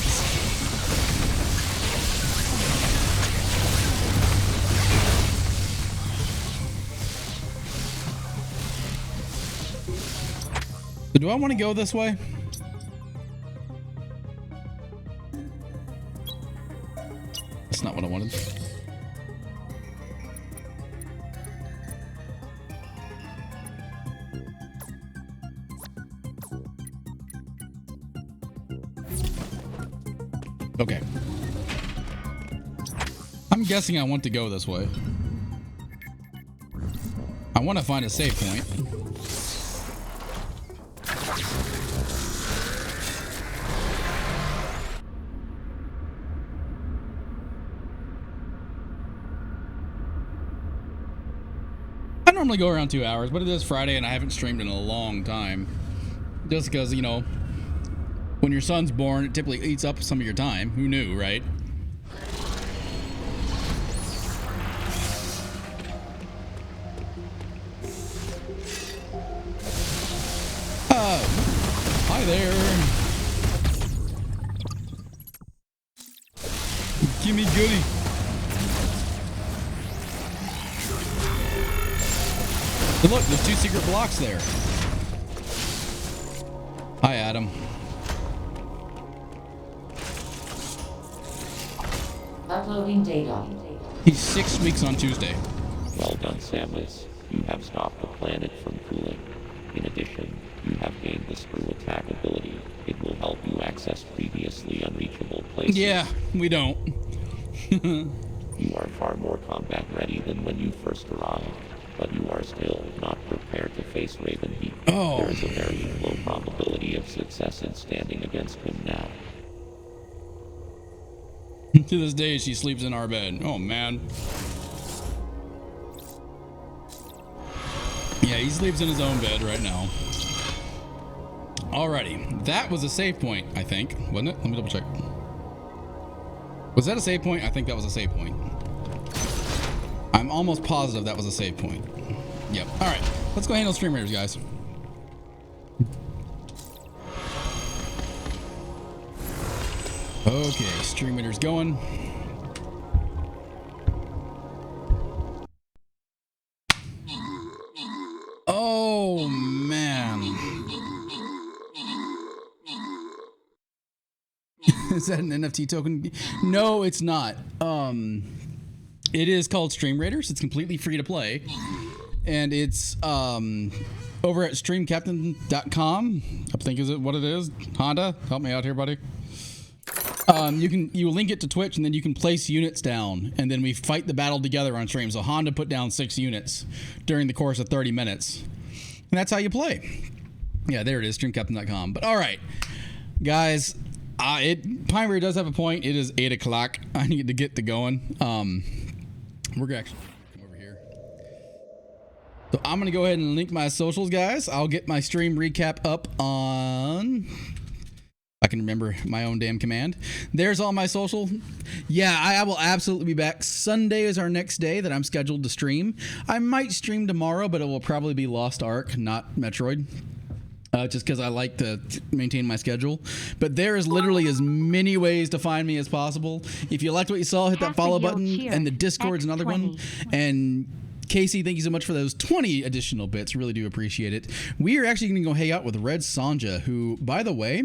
So do I want to go this way? That's not what I wanted. Okay. I'm guessing I want to go this way. I want to find a save point. I normally go around 2 hours, but it is Friday and I haven't streamed in a long time. Just because, you know, when your son's born, it typically eats up some of your time. Who knew, right? Hi there. Gimme goody. But look, there's 2 secret blocks there. Hi, Adam. Uploading data. He's 6 weeks on Tuesday. Well done, Samus. You have stopped the planet from cooling. In addition, you have gained the screw attack ability. It will help you access previously unreachable places. Yeah, we don't. You are far more combat ready than when you first arrived, but you are still not prepared to face Ravenheat. Oh. There is a very low probability of success in standing against him now. To this day, she sleeps in our bed. Oh, man. Yeah, he sleeps in his own bed right now. Alrighty. That was a save point, I think. Wasn't it? Let me double check. Was that a save point? I think that was a save point. I'm almost positive that was a save point. Yep. Alright. Let's go handle Stream Raiders, guys. Okay, Stream Raiders going. Oh, man. Is that an NFT token? No, it's not. It is called Stream Raiders. It's completely free to play. And it's over at streamcaptain.com. I think is it what it is. Honda, help me out here, buddy. You link it to Twitch and then you can place units down and then we fight the battle together on stream. So Honda put down 6 units during the course of 30 minutes. And that's how you play. Yeah, there it is, streamcaptain.com. But all right, guys, Pine River does have a point. It is 8 o'clock. I need to get to going. We're gonna actually come over here. So I'm gonna go ahead and link my socials, guys. I'll get my stream recap up on. I can remember my own damn command. There's all my social. Yeah, I will absolutely be back. Sunday is our next day that I'm scheduled to stream. I might stream tomorrow, but it will probably be Lost Ark, not Metroid. Just because I like to maintain my schedule. But there is literally as many ways to find me as possible. If you liked what you saw, hit that follow button. And the Discord's another one. And Casey, thank you so much for those 20 additional bits. Really do appreciate it. We are actually going to go hang out with Red Sonja, who, by the way,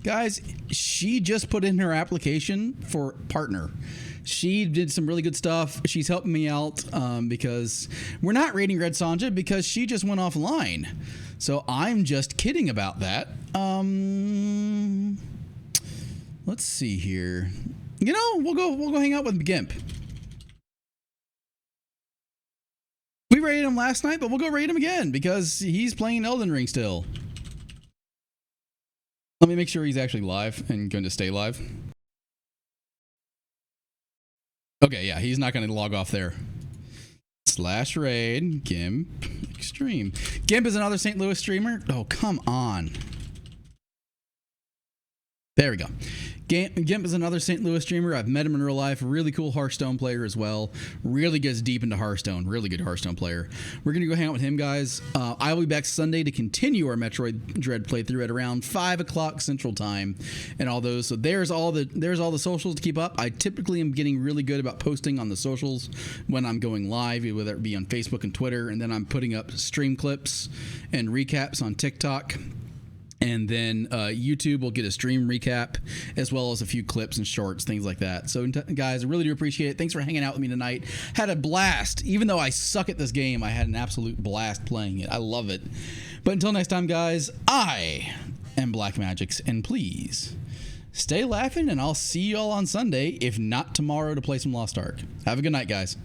guys, she just put in her application for partner. She did some really good stuff. She's helping me out because we're not rating Red Sonja because she just went offline. So I'm just kidding about that. Let's see here. You know, we'll go hang out with Gimp. We rated him last night, but we'll go rate him again because he's playing Elden Ring still. Let me make sure he's actually live and going to stay live. Okay, yeah, he's not going to log off there. /raid Gimp Extreme. Gimp is another St. Louis streamer. Oh, come on. There we go. Gimp is another St. Louis streamer. I've met him in real life. Really cool Hearthstone player as well. Really gets deep into Hearthstone. Really good Hearthstone player. We're going to go hang out with him, guys. I will be back Sunday to continue our Metroid Dread playthrough at around 5 o'clock Central Time and all those. So there's all the socials to keep up. I typically am getting really good about posting on the socials when I'm going live, whether it be on Facebook and Twitter. And then I'm putting up stream clips and recaps on TikTok. And then YouTube will get a stream recap as well as a few clips and shorts, things like that. So, guys, I really do appreciate it. Thanks for hanging out with me tonight. Had a blast. Even though I suck at this game, I had an absolute blast playing it. I love it. But until next time, guys, I am Black Magix. And please stay laughing, and I'll see you all on Sunday, if not tomorrow, to play some Lost Ark. Have a good night, guys.